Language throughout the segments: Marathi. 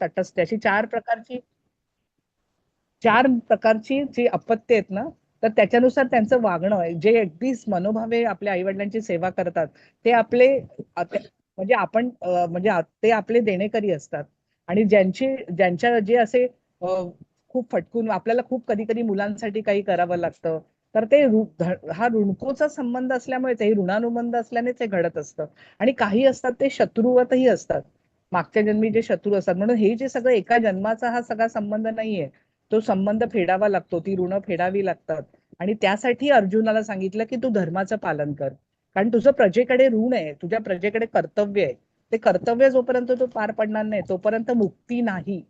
तटस्थ अशी चार प्रकारची जी अपत्य आहेत ना, तर त्याच्यानुसार त्यांचं वागणं आहे. जे अगदीच मनोभावे आपल्या आई वडिलांची सेवा करतात ते आपले म्हणजे आपण ते आपले देणेकरी असतात. आणि ज्यांच्या जे असे खूप फटकून आपल्याला खूप कधी कधी मुलांसाठी काही करावं लागतं, तर ते हा ऋणकोचा संबंध असल्यामुळे ते ऋणानुबंध असल्यानेच हे घडत असतं. आणि काही असतात ते शत्रुवतही असतात, मागच्या जन्मी जे शत्रू असतात. म्हणून हे जे सगळं एका जन्माचा हा सगळा संबंध नाहीये, तो संबंध फेडावा लागतो, ती ऋण फेडावी लागतात. आणि त्यासाठी अर्जुनाला सांगितलं की तू धर्माचं पालन कर, कारण तुझं प्रजेकडे ऋण आहे, तुझ्या प्रजेकडे कर्तव्य आहे. ते कर्तव्य जोपर्यंत तू पार पडणार नाही तोपर्यंत मुक्ती नाही.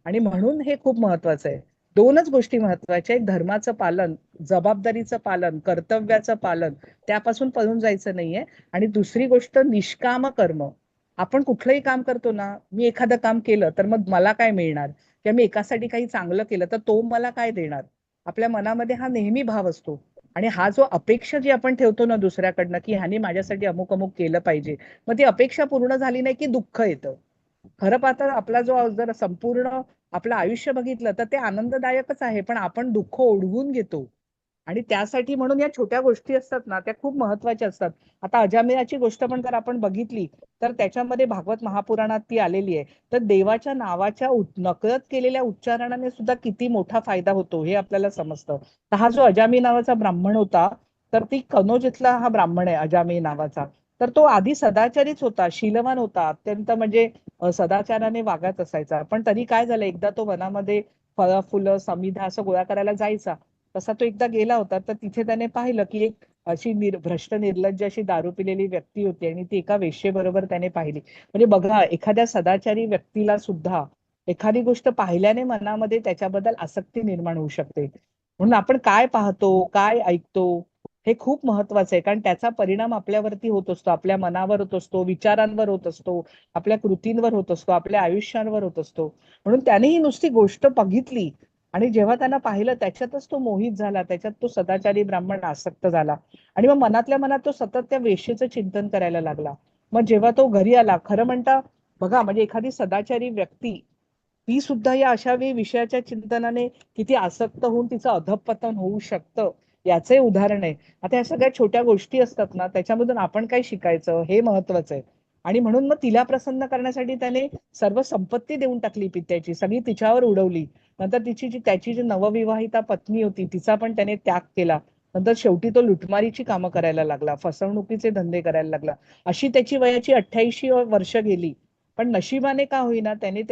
आणि म्हणून हे खूप महत्वाचं आहे. दोनच गोष्टी महत्वाच्या, एक धर्माचं पालन, जबाबदारीचं पालन, कर्तव्याचं पालन, त्यापासून पळून जायचं नाहीये. आणि दुसरी गोष्ट निष्काम कर्म. आपण कुठलंही काम करतो ना, मी एखादं काम केलं तर मग मला काय मिळणार, किंवा मी एकासाठी काही चांगलं केलं तर तो मला काय देणार, आपल्या मनामध्ये हा नेहमी भाव असतो. आणि हा जो अपेक्षा जी आपण ठेवतो ना दुसऱ्याकडनं, की ह्याने माझ्यासाठी अमुक अमुक केलं पाहिजे, मग ती अपेक्षा पूर्ण झाली नाही की दुःख येतं. खरं पाहता आपला जो जर संपूर्ण आपलं आयुष्य बघितलं तर ते आनंददायकच आहे, पण आपण दुःख ओढवून घेतो. आणि त्यासाठी म्हणून या छोट्या गोष्टी असतात ना, त्या खूप महत्वाच्या असतात. आता अजामिळाची गोष्ट पण जर आपण बघितली तर त्याच्यामध्ये भागवत महापुराणात ती आलेली आहे. तर देवाच्या नावाच्या नकळत केलेल्या उच्चारणाने सुद्धा किती मोठा फायदा होतो हे आपल्याला समजतं. तर हा जो अजामी नावाचा ब्राह्मण होता, तर ती कनोजीतला हा ब्राह्मण आहे अजामी नावाचा. तर तो आधी सदाचारीच होता, शीलवान होता, अत्यंत म्हणजे सदाचाराने वागत असायचा. पण तरी काय झालं, एकदा तो वनामध्ये फळं फुलं समिधा असं गोळा करायला जायचा. तसा तो एकदा गेला होता, तर तिथे त्याने पाहिलं की एक अशी भ्रष्ट निर्लज्ज अशी दारू पिलेली व्यक्ती होती, आणि ती एका वेश्येबरोबर त्याने पाहिली. म्हणजे बघा, एखाद्या सदाचारी व्यक्तीला सुद्धा एखादी गोष्ट पाहिल्याने मनामध्ये त्याच्याबद्दल आसक्ती निर्माण होऊ शकते. म्हणून आपण काय पाहतो, काय ऐकतो, हे खूप महत्वाचं आहे. कारण त्याचा परिणाम आपल्यावरती होत असतो, आपल्या मनावर होत असतो, विचारांवर होत असतो, आपल्या कृतींवर होत असतो, आपल्या आयुष्यांवर होत असतो. म्हणून त्याने ही नुसती गोष्ट बघितली, आणि जेव्हा त्यांना पाहिलं त्याच्यातच तो मोहित झाला, त्याच्यात तो सदाचारी ब्राह्मण आसक्त झाला. आणि मग मनातल्या मनात तो सतत त्या वेश्येचं चिंतन करायला लागला. मग जेव्हा तो घरी आला, खरं म्हणता बघा, म्हणजे एखादी सदाचारी व्यक्ती ती सुद्धा या अशा वेळी विषयाच्या चिंतनाने किती आसक्त होऊन तिचं अधःपतन होऊ शकतं, याचे उदाहरण आहे. आता या सगळ्या छोट्या गोष्टी असतात ना, त्याच्यामधून आपण काय शिकायचं हे महत्वाचं आहे. आणि म्हणून मग तिला प्रसन्न करण्यासाठी त्याने सर्व संपत्ती देऊन टाकली, पित्याची सगळी तिच्यावर उडवली. नंतर त्याची जी नवविवाहिता पत्नी होती तिचा पण त्याने त्याग केला. नंतर शेवटी तो लुटमारीची कामं करायला लागला, फसवणुकीचे धंदे करायला लागला. अशी त्याची वयाची 88 वर्ष गेली. पण नशिबाने का होईना त्याने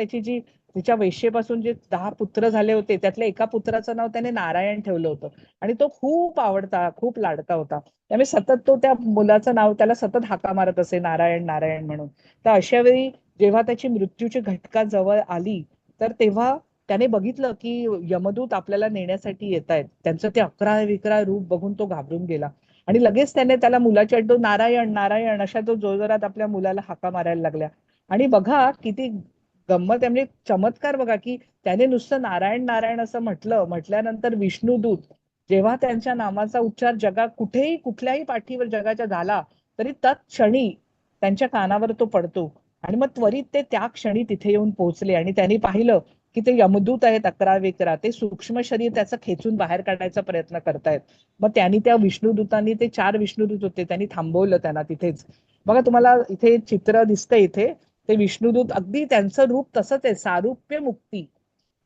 तिच्या वेश्येपासून जे 10 पुत्र झाले होते त्यातल्या एका पुत्राचं नाव त्याने नारायण ठेवलं होतं. आणि तो खूप आवडता, खूप लाडका होता. त्यामुळे सतत तो त्या मुलाचं नाव त्याला सतत हाका मारत असे, नारायण नारायण म्हणून. तर अशा वेळी जेव्हा त्याची मृत्यूची घटका जवळ आली, तर तेव्हा त्याने बघितलं की यमदूत आपल्याला नेण्यासाठी येत आहेत. त्यांचं ते अकरा विकरा रूप बघून तो घाबरून गेला. आणि लगेच त्याने त्याला मुलाच्या अड्डो नारायण नारायण अशा तो जोरजोरात आपल्या मुलाला हाका मारायला लागल्या. आणि बघा किती गंमत आहे, म्हणजे चमत्कार बघा, की त्याने नुसतं नारायण नारायण असं म्हटल्यानंतर विष्णुदूत जेव्हा त्यांच्या नामाचा उच्चार कुठेही कुठल्याही पाठीवर जगाच्या झाला, तरी तत्क्षणी त्यांच्या कानावर तो पडतो. आणि मग त्वरित ते त्या क्षणी तिथे येऊन पोहोचले, आणि त्यांनी पाहिलं की ते यमदूत आहेत 11 ते सूक्ष्म शरीर त्याचं खेचून बाहेर काढायचा प्रयत्न करतायत. मग त्यांनी त्या विष्णुदूतांनी, ते 4 विष्णुदूत होते, त्यांनी थांबवलं त्यांना तिथेच. बघा, तुम्हाला इथे चित्र दिसतंय इथे, ते विष्णुदूत अगदी त्यांचं रूप तसंच आहे, सारूप्य मुक्ती.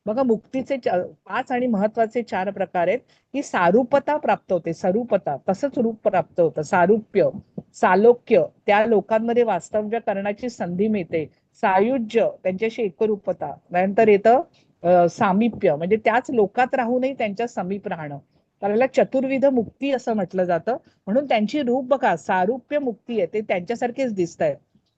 बघा, मुक्तीचे 5 आणि महत्वाचे 4 प्रकार आहेत. की सारूपता प्राप्त होते, सरूपता, तसंच रूप प्राप्त होतं, सारूप्य, सालोक्य, त्या लोकांमध्ये वास्तव्य करण्याची संधी मिळते, सायुज्य, त्यांच्याशी एकरूपता, नंतर येतं सामिप्य, म्हणजे त्याच लोकात राहूनही त्यांच्या समीप राहणं. त्याला चतुर्विध मुक्ती असं म्हटलं जातं. म्हणून त्यांची रूप बघा, सारूप्य मुक्ती आहे, ते त्यांच्यासारखेच दिसत आहेत.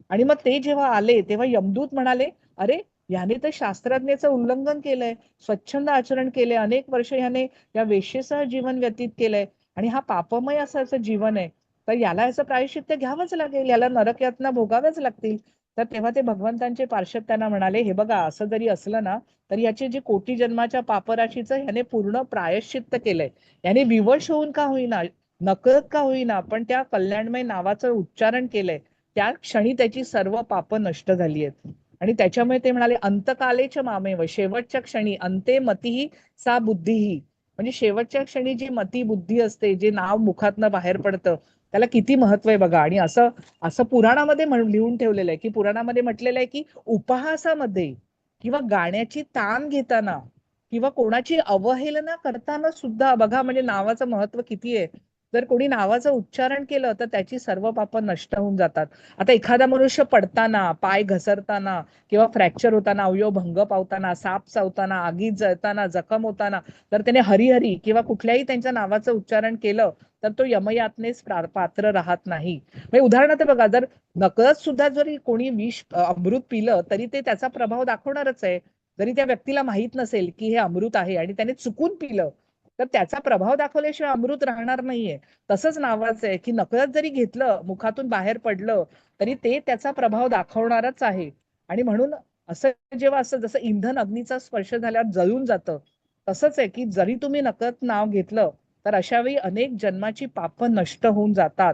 आणि मग ते जेव्हा आले तेव्हा यमदूत म्हणाले, अरे, ह्याने तर शास्त्रज्ञाचं उल्लंघन केलंय, स्वच्छंद आचरण केलंय, अनेक वर्ष ह्याने या वेश्येसह जीवन व्यतीत केलंय, आणि हा पापमय असं जीवन आहे. तर याला याचं प्रायश्चित्त घ्यावंच लागेल, याला नरक यातना भोगाव्याच लागतील. तर तेव्हा ते भगवंतांचे पार्षद त्यांना म्हणाले, हे बघा, असं जरी असलं ना, तर याची जी कोटी जन्माच्या पापराशीचं ह्याने पूर्ण प्रायश्चित्त केलंय. याने विवश होऊन का होईना, नकळत का होईना, पण त्या कल्याणमय नावाचं उच्चारण केलंय, त्या क्षणी त्याची सर्व पाप नष्ट झाली आहेत. आणि त्याच्यामुळे ते म्हणाले अंतकालेच मामेव, शेवटच्या क्षणी अंते मतीही सा बुद्धीही, म्हणजे शेवटच्या क्षणी जी मती बुद्धी असते, जे नाव मुखातनं बाहेर पडतं, त्याला किती महत्व आहे बघा. आणि असं असं पुराणामध्ये लिहून ठेवलेलं आहे, की पुराणामध्ये म्हटलेलं आहे की उपहासामध्ये किंवा गाण्याची तान घेताना किंवा कोणाची अवहेलना करताना सुद्धा बघा, म्हणजे नावाचं महत्व किती आहे. जर कोणी नावाचं उच्चारण केलं तर त्याची सर्व पापं नष्ट होऊन जातात. आता एखादा मनुष्य पडताना, पाय घसरताना किंवा फ्रॅक्चर होताना, अवयव भंग पावताना, साप चावताना, आगीत जळताना, जखम होताना तर त्याने हरिहरी किंवा कुठल्याही त्यांच्या नावाचं उच्चारण केलं तर तो यमयातनेस पात्र राहत नाही. म्हणजे उदाहरणार्थ बघा, जर नकळत सुद्धा जरी कोणी विष अमृत पिलं तरी ते त्याचा प्रभाव दाखवणारच आहे. जरी त्या व्यक्तीला माहित नसेल की हे अमृत आहे आणि त्याने चुकून पिलं तर त्याचा प्रभाव दाखवल्याशिवाय अमृत राहणार नाहीये. तसंच नावाचं आहे की नकळत जरी घेतलं, मुखातून बाहेर पडलं तरी ते त्याचा प्रभाव दाखवणारच आहे. आणि म्हणून असं जेव्हा असं जसं इंधन अग्नीचा स्पर्श झाल्यावर जळून जातं, तसंच आहे की जरी तुम्ही नकळत नाव घेतलं तर अशा वेळी अनेक जन्माची पाप नष्ट होऊन जातात.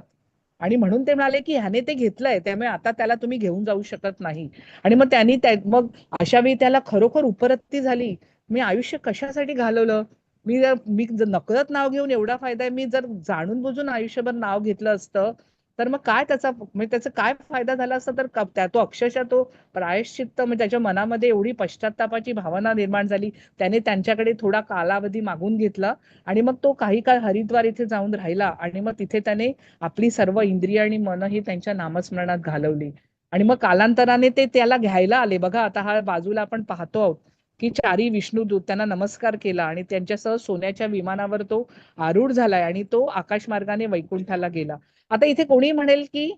आणि म्हणून ते म्हणाले की ह्याने ते घेतलंय त्यामुळे आता त्याला तुम्ही घेऊन जाऊ शकत नाही. आणि मग त्यांनी मग अशा वेळी त्याला खरोखर उपरती झाली, मी आयुष्य कशासाठी घालवलं. मी जर नकळत नाव घेऊन एवढा फायदा आहे, मी जर जाणून बुजून आयुष्यभर नाव घेतलं असतं तर मग काय त्याचा, म्हणजे त्याचा काय फायदा झाला असता. तर तो अक्षरशः तो प्रायश्चित्त, म्हणजे त्याच्या मनामध्ये एवढी पश्चात्तापाची भावना निर्माण झाली. त्याने त्यांच्याकडे थोडा कालावधी मागून घेतला आणि मग तो काही काळ हरिद्वार इथे जाऊन राहिला आणि मग तिथे त्याने आपली सर्व इंद्रिय आणि मन ही त्यांच्या नामस्मरणात घालवली. आणि मग कालांतराने ते त्याला घ्यायला आले. बघा आता हा बाजूला आपण पाहतो आहोत की चारी विष्णुदूत त्यांना नमस्कार केला आणि त्यांच्यासह सोन्याच्या विमानावर तो आरूढ झालाय आणि तो आकाशमार्गाने वैकुंठाला गेला. आता इथे कोणी म्हणेल की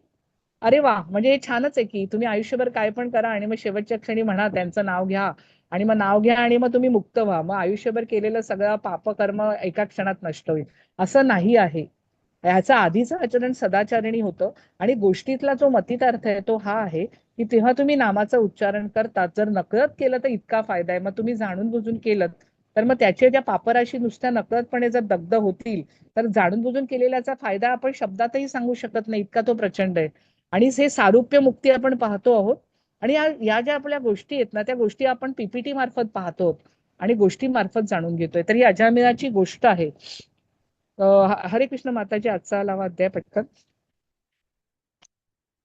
अरे वा, म्हणजे हे छानच आहे की तुम्ही आयुष्यभर काय पण करा आणि मग शेवटच्या क्षणी म्हणा त्यांचं नाव घ्या आणि मग नाव घ्या आणि मग तुम्ही मुक्त व्हा, मग आयुष्यभर केलेलं सगळं पापकर्म एका क्षणात नष्ट होईल. असं नाही आहे. ह्याचं आधीचं आचरण सदाचरणी होतं. आणि गोष्टीतला जो मतितार्थ आहे तो हा आहे की तेव्हा तुम्ही नामाचं उच्चारण करतात, जर नकळत केलं तर इतका फायदा आहे, मग तुम्ही जाणून बुजून केलं तर मग त्याच्या त्या पापराशी नुसत्या नकळतपणे जर दग्ध होतील तर जाणून बुजून केलेल्याचा फायदा आपण शब्दातही सांगू शकत नाही, इतका तो प्रचंड आहे. आणि हे सारुप्य मुक्ती आपण पाहतो आहोत. आणि या ज्या आपल्या गोष्टी आहेत ना, त्या गोष्टी आपण पीपीटी मार्फत पाहतो आणि गोष्टी मार्फत जाणून घेतोय. तर ही अजामिळाची गोष्ट आहे. हरे कृष्ण माताजी, आजचा लावा अध्याय पटकन.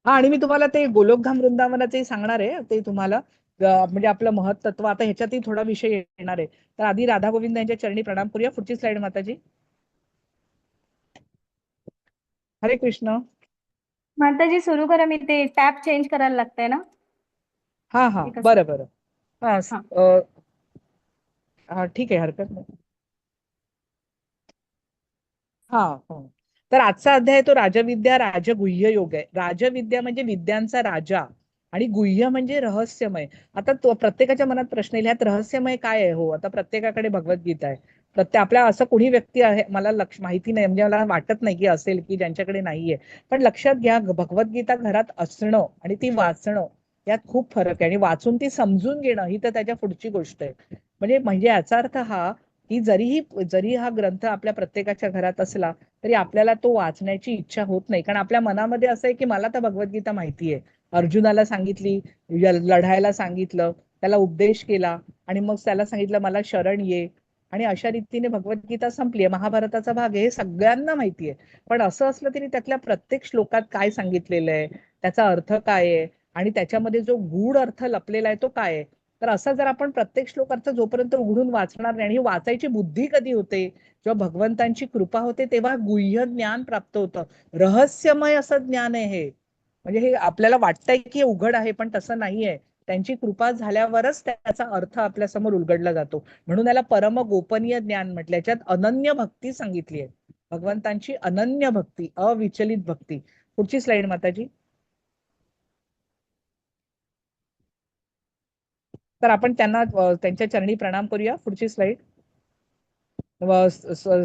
हा, आणि मी तुम्हाला ते गोलोकधाम वृंदावनाचे सांगणार आहे ते तुम्हाला, म्हणजे आपलं महत्त्व आता ह्याच्यातही थोडा विषय येणार आहे. तर आधी राधा गोविंद यांच्या चरणी प्रणाम करूया. पुढची स्लाइड माताजी. हरे कृष्ण. माताजी सुरू करा, मी ते टॅब चेंज करायला लागतंय ना. हा हा, एक असं. बरं बरं. हा हा. हा, ठीक आहे, हरकत नाही. हा हो. तर आजचा अध्याय तो राजविद्या राजगुह्य योग आहे. राजविद्या म्हणजे विद्यांचा राजा आणि गुह्य म्हणजे रहस्यमय. आता तो प्रत्येकाच्या मनात प्रश्न येईल, ह्यात रहस्यमय काय आहे. हो, आता प्रत्येकाकडे भगवद्गीता आहे. आपल्या असं कोणी व्यक्ती आहे मला माहिती नाही, म्हणजे मला वाटत नाही की असेल की ज्यांच्याकडे नाहीये. पण लक्षात घ्या, भगवद्गीता घरात असणं आणि ती वाचणं यात खूप फरक आहे. आणि वाचून ती समजून घेणं ही तर त्याच्या पुढची गोष्ट आहे. म्हणजे याचा अर्थ हा की जरी हा ग्रंथ आपल्या प्रत्येकाच्या घरात असला तरी आपल्याला तो वाचण्याची इच्छा होत नाही. कारण आपल्या मनामध्ये असं आहे की मला तर भगवद्गीता माहिती आहे. अर्जुनाला सांगितली, लढायला सांगितलं, त्याला उपदेश केला आणि मग त्याला सांगितलं मला शरण ये. आणि अशा रीतीने भगवद्गीता संपली. महाभारताचा भाग आहे हे सगळ्यांना माहिती आहे. पण असं असलं तरी त्यातल्या प्रत्येक श्लोकात काय सांगितलेलं आहे, त्याचा अर्थ काय आहे आणि त्याच्यामध्ये जो गूढ अर्थ लपलेला आहे तो काय आहे. तर असा जर आपण प्रत्येक श्लोक अर्थ जोपर्यंत उघडून वाचणार नाही, आणि वाचायची बुद्धी कधी होते, जेव्हा भगवंतांची कृपा होते तेव्हा गुह्य ज्ञान प्राप्त होतं. रहस्यमय असं ज्ञान आहे हे. म्हणजे हे आपल्याला वाटतंय की उघड आहे पण तसं नाहीये. त्यांची कृपा झाल्यावरच त्याचा अर्थ आपल्या समोर उलगडला जातो. म्हणून याला परम गोपनीय ज्ञान म्हटलं. याच्यात अनन्य भक्ती सांगितली आहे, भगवंतांची अनन्य भक्ती, अविचलित भक्ती. पुढची स्लाइड माताजी. तर आपण त्यांना त्यांच्या चरणी प्रणाम करूया. पुढची स्लाइड.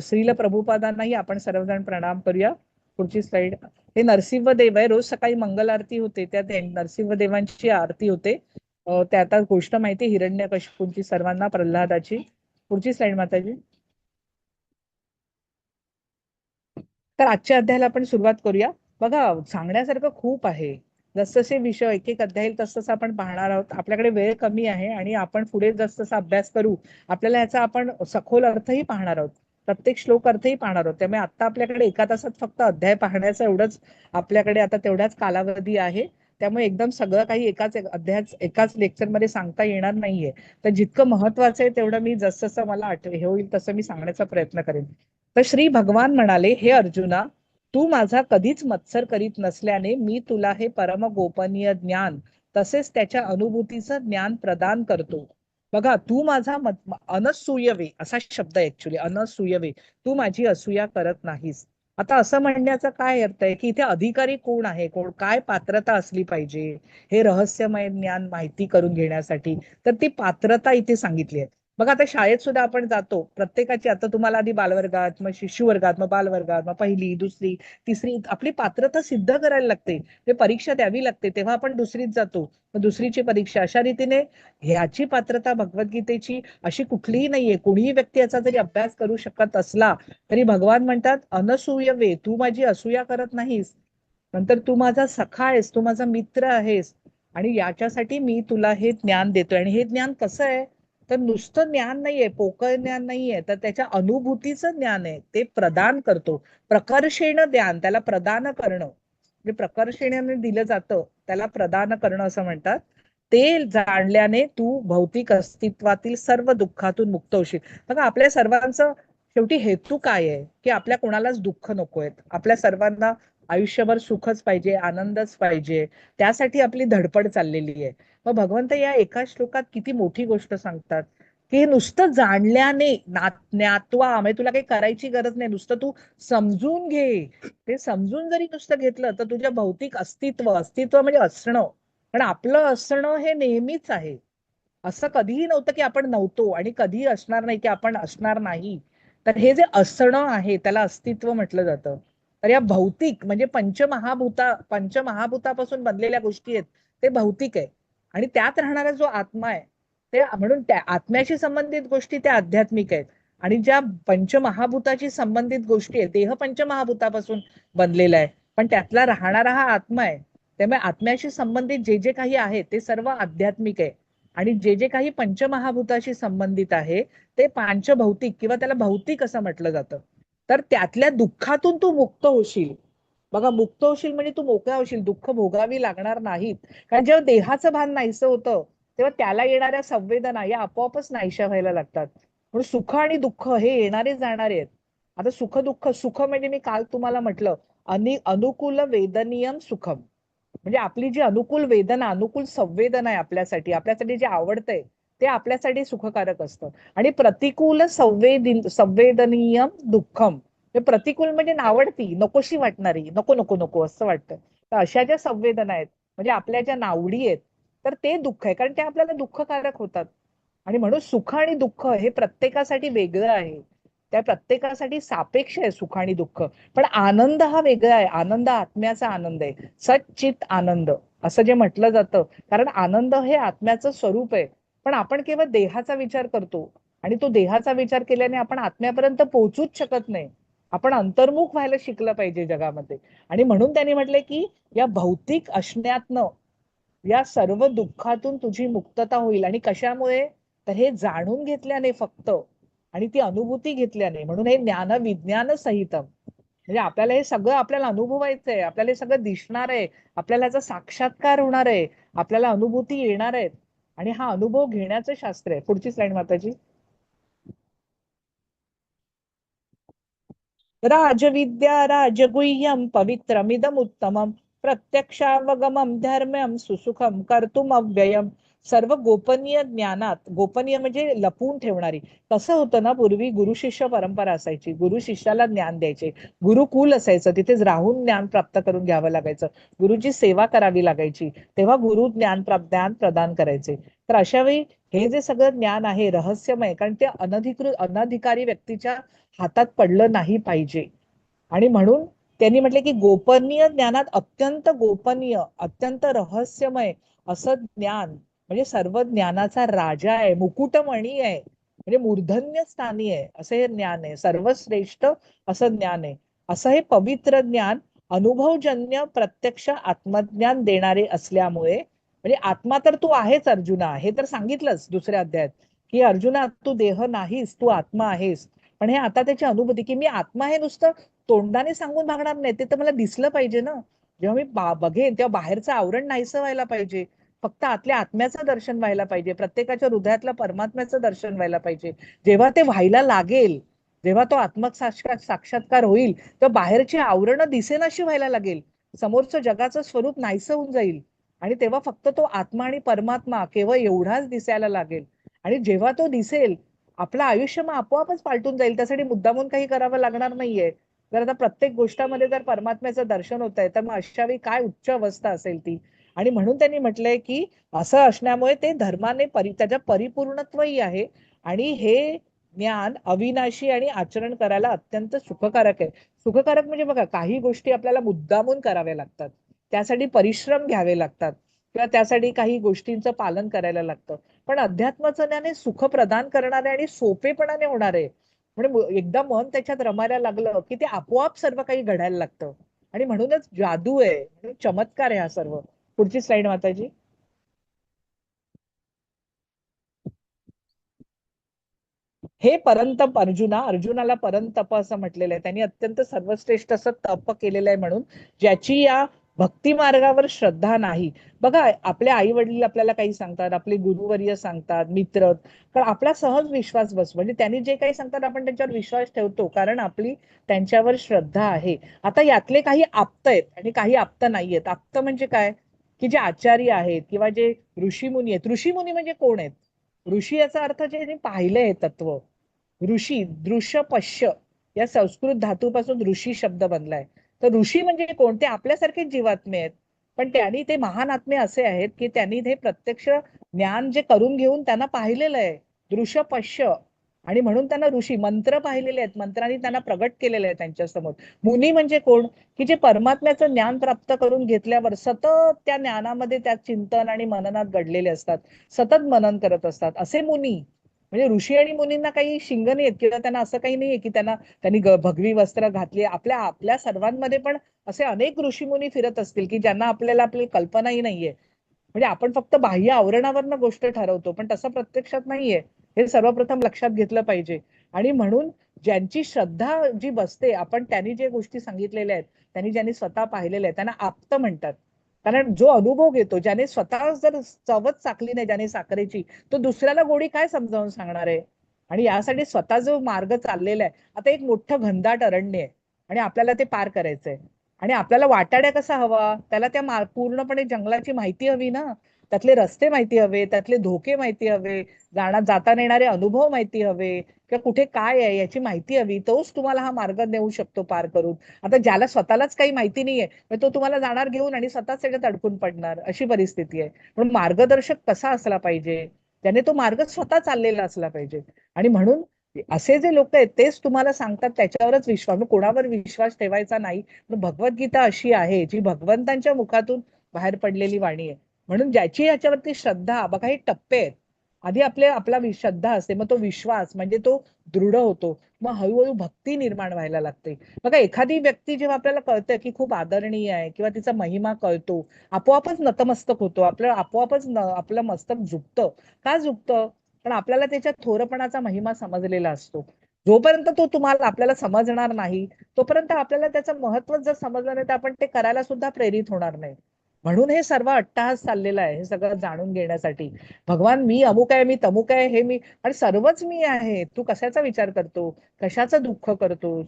श्रील प्रभुपादांनाही आपण सर्वजण प्रणाम करूया. पुढची स्लाइड. हे नरसिंहदेव आहे. रोज सकाळी मंगल आरती होते, त्यात नरसिंहदेवांची आरती होते. त्या आता गोष्ट माहिती हिरण्यकशिपूंची सर्वांना, प्रल्हादाची. पुढची स्लाइड माताजी. तर आजच्या अध्यायाला आपण सुरुवात करूया. बघा, सांगण्यासारखं खूप आहे. जसजसे विषय एक एक अध्याय येईल तसं आपण पाहणार आहोत. आपल्याकडे वेळ कमी आहे आणि आपण पुढे जसं अभ्यास करू आपल्याला याचा आपण सखोल अर्थही पाहणार आहोत, प्रत्येक श्लोक अर्थही पाहणार आहोत. त्यामुळे आता आपल्याकडे एका तासात फक्त अध्याय पाहण्याचं एवढंच आपल्याकडे आता तेवढाच कालावधी आहे. त्यामुळे एकदम सगळं काही एकाच एकाच लेक्चरमध्ये सांगता येणार नाहीये. तर जितकं महत्वाचं आहे तेवढं मी जसं मला हे होईल तसं मी सांगण्याचा प्रयत्न करेन. तर श्री भगवान म्हणाले, हे अर्जुना, तू माझा कधीच मत्सर करीत नसल्याने मी तुला हे परम गोपनीय ज्ञान तसेच त्याच्या अनुभूतीचं ज्ञान प्रदान करतो. बघा, तू माझा अनसूयवे असा शब्द आहे ऍक्च्युली, अनसूयवे, तू माझी असूया करत नाहीस. आता असं म्हणण्याचा काय अर्थ आहे की इथे अधिकारी कोण आहे, कोण काय पात्रता असली पाहिजे हे रहस्यमय ज्ञान माहिती करून घेण्यासाठी, तर ती पात्रता इथे सांगितली आहे. बघा, आता शाळेत सुद्धा आपण जातो, प्रत्येकाची, आता तुम्हाला आधी बालवर्गात, मग शिशुवर्गात, मग बालवर्गात, मग पहिली दुसरी तिसरी आपली पात्रता सिद्ध करायला लागते, ते परीक्षा द्यावी लागते, तेव्हा आपण दुसरीत जातो, मग दुसरीची परीक्षा, अशा रीतीने ह्याची पात्रता भगवद्गीतेची अशी कुठलीही नाहीये. कोणीही व्यक्ती याचा जरी अभ्यास करू शकत असला तरी भगवान म्हणतात अनसूयवे, तू माझी असूया करत नाहीस, नंतर तू माझा सखा आहेस, तू माझा मित्र आहेस, आणि याच्यासाठी मी तुला हे ज्ञान देतोय. आणि हे ज्ञान कसं आहे, तर नुसतं ज्ञान नाहीये, पोकळ ज्ञान नाहीये, तर त्याच्या अनुभूतीचं ज्ञान आहे, ते प्रदान करतो. प्रकर्षेण ज्ञान, त्याला प्रदान करणं, जे प्रकर्षेने दिलं जातं त्याला प्रदान करणं असं म्हणतात. ते जाणल्याने तू भौतिक अस्तित्वातील सर्व दुःखातून मुक्त होशील. बघा, आपल्या सर्वांचं शेवटी हेतू काय आहे की आपल्या कोणालाच दुःख नकोय, आपल्या सर्वांना आयुष्यभर सुखच पाहिजे, आनंदच पाहिजे, त्यासाठी आपली धडपड चाललेली आहे. मग भगवंत या एका श्लोकात किती मोठी गोष्ट सांगतात की हे नुसतं जाणल्याने, ज्ञात्वा, म्हणजे तुला काही करायची गरज नाही, नुसतं तू समजून घे. ते समजून जरी नुसतं घेतलं तर तुझ्या भौतिक अस्तित्व, अस्तित्व म्हणजे असणं, पण आपलं असणं हे नेहमीच आहे. असं कधीही नव्हतं की आपण नव्हतो आणि कधीही असणार नाही की आपण असणार नाही. तर हे जे असणं आहे त्याला अस्तित्व म्हटलं जातं. तर या भौतिक म्हणजे पंचमहाभूतापासून बनलेल्या गोष्टी आहेत, ते भौतिक आहे. आणि त्यात राहणारा जो आत्मा आहे, ते म्हणून त्या आत्म्याशी संबंधित गोष्टी त्या आध्यात्मिक आहेत. आणि ज्या पंचमहाभूताशी संबंधित गोष्टी आहेत, देह पंचमहाभूतापासून बनलेला आहे, पण त्यातला राहणारा हा आत्मा आहे. त्यामुळे आत्म्याशी संबंधित जे जे काही आहे ते सर्व आध्यात्मिक आहे. आणि जे जे काही पंचमहाभूताशी संबंधित आहे ते पांचभौतिक किंवा त्याला भौतिक असं म्हटलं जातं. तर त्यातल्या दुःखातून तू मुक्त होशील. बघा, मुक्त होशील म्हणजे तू मोकळा होशील, दुःख भोगावी लागणार नाहीत. कारण जेव्हा देहाचं भान नाहीसं होतं तेव्हा त्याला येणाऱ्या संवेदना या आपोआपच नाहीशा व्हायला लागतात. म्हणून सुख आणि दुःख हे येणारे जाणारे आहेत. आता सुख दुःख, सुख म्हणजे मी काल तुम्हाला म्हटलं अनुकूल वेदनीयम सुखम, म्हणजे आपली जी अनुकूल वेदना, अनुकूल संवेदना आहे आपल्यासाठी जे आवडतंय ते आपल्यासाठी सुखकारक असतं. आणि प्रतिकूल संवेदनीय दुःखम, हे प्रतिकूल म्हणजे नावडती, नकोशी वाटणारी, नको नको नको असं वाटतं. तर अशा ज्या संवेदना आहेत म्हणजे आपल्या ज्या नावडी आहेत, तर ते दुःख आहे, कारण ते आपल्याला दुःखकारक होतात. आणि म्हणून सुख आणि दुःख हे प्रत्येकासाठी वेगळं आहे, त्या प्रत्येकासाठी सापेक्ष आहे सुख आणि दुःख. पण आनंद हा वेगळा आहे, आनंद आत्म्याचा आनंद आहे, सच्चित आनंद असं जे म्हटलं जातं. कारण आनंद हे आत्म्याचं स्वरूप आहे. पण आपण केवळ देहाचा विचार करतो आणि तो देहाचा विचार केल्याने आपण आत्म्यापर्यंत पोहोचूच शकत नाही. आपण अंतर्मुख व्हायला शिकलं पाहिजे जगामध्ये. आणि म्हणून त्यांनी म्हटलंय की या भौतिक असण्यातनं, या सर्व दुःखातून तुझी मुक्तता होईल. आणि कशामुळे, तर हे जाणून घेतल्याने फक्त, आणि ती अनुभूती घेतल्याने. म्हणून हे ज्ञान विज्ञान सहितम, म्हणजे आपल्याला हे सगळं आपल्याला अनुभवायचं आहे, आपल्याला हे सगळं दिसणार आहे, आपल्याला याचा साक्षात्कार होणार आहे, आपल्याला अनुभूती येणार आहेत. आणि हा अनुभव घेण्याचं शास्त्र आहे. पुढची स्लाइड माताजी. राजविद्या राजगुह्यम पवित्रमिदमुत्तमं प्रत्यक्षावगमं धर्म्यं सुसुखं कर्तुम अव्ययम. सर्व गोपनीय ज्ञानात, गोपनीय म्हणजे लपवून ठेवणारी. कसं होतं ना, पूर्वी गुरु शिष्य परंपरा असायची, गुरु शिष्याला ज्ञान द्यायचे, गुरुकुल असायचं, तिथेच राहून ज्ञान प्राप्त करून घ्यावं लागायचं, गुरुची सेवा करावी लागायची, तेव्हा गुरु ज्ञान प्रदान करायचे. तर अशा वेळी हे जे सगळं ज्ञान आहे रहस्यमय, कारण ते अनधिकारी व्यक्तीच्या हातात पडलं नाही पाहिजे. आणि म्हणून त्यांनी म्हटले की गोपनीय ज्ञानात अत्यंत गोपनीय, अत्यंत रहस्यमय असं ज्ञान, म्हणजे सर्व ज्ञानाचा राजा आहे, मुकुटमणी आहे, म्हणजे मूर्धन्य स्थानी आहे, असं हे ज्ञान आहे, सर्वश्रेष्ठ असं ज्ञान आहे. असं हे पवित्र ज्ञान अनुभवजन्य प्रत्यक्ष आत्मज्ञान देणारे असल्यामुळे, म्हणजे आत्मा तर तू आहेच अर्जुना, हे तर सांगितलंच दुसऱ्या अध्यायात, की अर्जुना तू देह नाहीस, तू आत्मा आहेस. पण हे आता त्याची अनुभूती, की मी आत्मा हे नुसतं तोंडाने सांगून भागणार नाही, ते तर मला दिसलं पाहिजे ना. जेव्हा मी बघेन तेव्हा बाहेरचं आवरण नाहीसं व्हायला पाहिजे, फक्त आतल्या आत्म्याचं दर्शन व्हायला पाहिजे, प्रत्येकाच्या हृदयातल्या परमात्म्याचं दर्शन व्हायला पाहिजे. जेव्हा ते व्हायला लागेल, जेव्हा तो साक्षात्कार होईल, तर बाहेरची आवरणं दिसेनाशी व्हायला लागेल, समोरचं जगाचं स्वरूप नाहीसं होऊन जाईल, आणि तेव्हा फक्त तो आत्मा आणि परमात्मा केवळ एवढाच दिसायला लागेल. आणि जेव्हा तो दिसेल, आपलं आयुष्य मग आपोआपच पालटून जाईल. त्यासाठी मुद्दामून काही करावं लागणार नाहीये. जर आता प्रत्येक गोष्टामध्ये जर परमात्म्याचं दर्शन होत आहे, तर मग अशा वेळी काय उच्च अवस्था असेल ती. आणि म्हणून त्यांनी म्हटलंय की असं असण्यामुळे ते धर्माने त्याच्या परिपूर्णत्वही आहे, आणि हे ज्ञान अविनाशी आणि आचरण करायला अत्यंत सुखकारक आहे. सुखकारक म्हणजे बघा, काही गोष्टी आपल्याला मुद्दामून कराव्या लागतात, त्यासाठी परिश्रम घ्यावे लागतात, किंवा त्यासाठी काही गोष्टींचं पालन करायला लागतं. पण अध्यात्माचं ज्ञान हे सुख प्रदान करणारे आणि सोपेपणाने होणारे. म्हणजे एकदा मन त्याच्यात रमायला लागलं की ते आपोआप सर्व काही घडायला लागतं. आणि म्हणूनच जादू आहे, म्हणून चमत्कार आहे हा सर्व. पुढची स्लाइड माताजी. हे परंतप अर्जुनाला परंतप असं म्हटलेलं आहे. त्यांनी अत्यंत सर्वश्रेष्ठ असं तप केलेलं आहे, म्हणून ज्याची या भक्ती मार्गावर श्रद्धा नाही. बघा, आपले आई वडील आपल्याला काही सांगतात, आपले गुरुवर्य सांगतात, मित्र, पण आपला सहज विश्वास बसतो. म्हणजे त्यांनी जे काही सांगतात आपण त्यांच्यावर विश्वास ठेवतो, कारण आपली त्यांच्यावर श्रद्धा आहे. आता यातले काही आप्त आहेत आणि काही आप्त नाहीयेत. आप्त म्हणजे काय, की जे आचार्य आहेत किंवा जे ऋषीमुनी आहेत. ऋषीमुनी म्हणजे कोण आहेत? ऋषी याचा अर्थ जे पाहिलं हे तत्व. ऋषी, दृश्य पश्य या संस्कृत धातूपासून ऋषी शब्द बनलाय. तर ऋषी म्हणजे कोणते? आपल्यासारखे जीवात्मे आहेत, पण त्यांनी ते महान आत्मे असे आहेत की त्यांनी ते प्रत्यक्ष ज्ञान जे करून घेऊन त्यांना पाहिलेलं आहे, दृश्य पश्य. आणि म्हणून त्यांना ऋषी, मंत्र पाहिलेले आहेत, मंत्रांनी त्यांना प्रगट केलेले आहे त्यांच्या समोर. मुनी म्हणजे कोण? की जे परमात्म्याचं ज्ञान प्राप्त करून घेतल्यावर सतत त्या ज्ञानामध्ये, त्या चिंतन आणि मननात घडलेले असतात, सतत मनन करत असतात, असे मुनी. म्हणजे ऋषी आणि मुनींना काही शिंग नाहीयेत, किंवा त्यांना असं काही नाहीये की त्यांनी भगवी वस्त्र घातली. आपल्या आपल्या सर्वांमध्ये पण असे अनेक ऋषीमुनी फिरत असतील की ज्यांना आपली कल्पनाही नाहीये. म्हणजे आपण फक्त बाह्य आवरणावरनं गोष्ट ठरवतो, पण तसं प्रत्यक्षात नाहीये. हे सर्वप्रथम लक्षात घेतलं पाहिजे. आणि म्हणून ज्यांची श्रद्धा जी बसते, आपण त्यांनी जे गोष्टी सांगितलेल्या आहेत, ज्यांनी स्वतः पाहिलेल्या आहेत, त्यांना आप्त म्हणतात. कारण जो अनुभव घेतो, ज्याने स्वतः जर चवच चाकली नाही ज्याने साखरेची, तो दुसऱ्याला गोडी काय समजावून सांगणार आहे? आणि यासाठी स्वतः जो मार्ग चाललेला आहे, आता एक मोठं घनदाट अरण्य आहे आणि आपल्याला ते पार करायचंय, आणि आपल्याला वाटाड्या कसा हवा, त्याला त्या पूर्णपणे जंगलाची माहिती हवी ना. त्यातले रस्ते माहिती हवे, त्यातले धोके माहिती हवे, जाताना येणारे अनुभव माहिती हवे, किंवा कुठे काय आहे याची माहिती हवी, तोच तुम्हाला हा मार्ग देऊ शकतो पार करून. आता ज्याला स्वतःलाच काही माहिती नाहीये, तो तुम्हाला जाणार घेऊन आणि स्वतःच त्याच्यात अडकून पडणार, अशी परिस्थिती आहे. पण मार्गदर्शक कसा असला पाहिजे, त्याने तो मार्ग स्वतः चाललेला असला पाहिजे. आणि म्हणून असे जे लोक आहेत तेच तुम्हाला सांगतात त्याच्यावरच विश्वास, कोणावर विश्वास ठेवायचा नाही. पण भगवद्गीता अशी आहे जी भगवंतांच्या मुखातून बाहेर पडलेली वाणी आहे. म्हणून ज्याची याच्यावरती श्रद्धा, बघा हे टप्पे आहेत. आधी आपला श्रद्धा असते, मग तो विश्वास म्हणजे तो दृढ होतो, मग हळूहळू भक्ती निर्माण व्हायला लागते. बघा, एखादी व्यक्ती जेव्हा आपल्याला कळतं की खूप आदरणीय आहे किंवा तिचा महिमा कळतो, आपोआपच नतमस्तक होतो, आपोआपच आपलं मस्तक झुकतं. का झुकतं? पण आपल्याला त्याच्या थोरपणाचा महिमा समजलेला असतो. जोपर्यंत तो तुम्हाला आपल्याला समजणार नाही, तोपर्यंत आपल्याला त्याचं महत्व जर समजलं नाही, तर आपण ते करायला सुद्धा प्रेरित होणार नाही. म्हणून हे सर्व अट्टहास चाललेला आहे, हे सगळं जाणून घेण्यासाठी. भगवान मी अमुक आहे, मी तमुक आहे, हे मी, आणि सर्वच मी आहे, तू कशाचा विचार करतो, कशाचं दुःख करतो,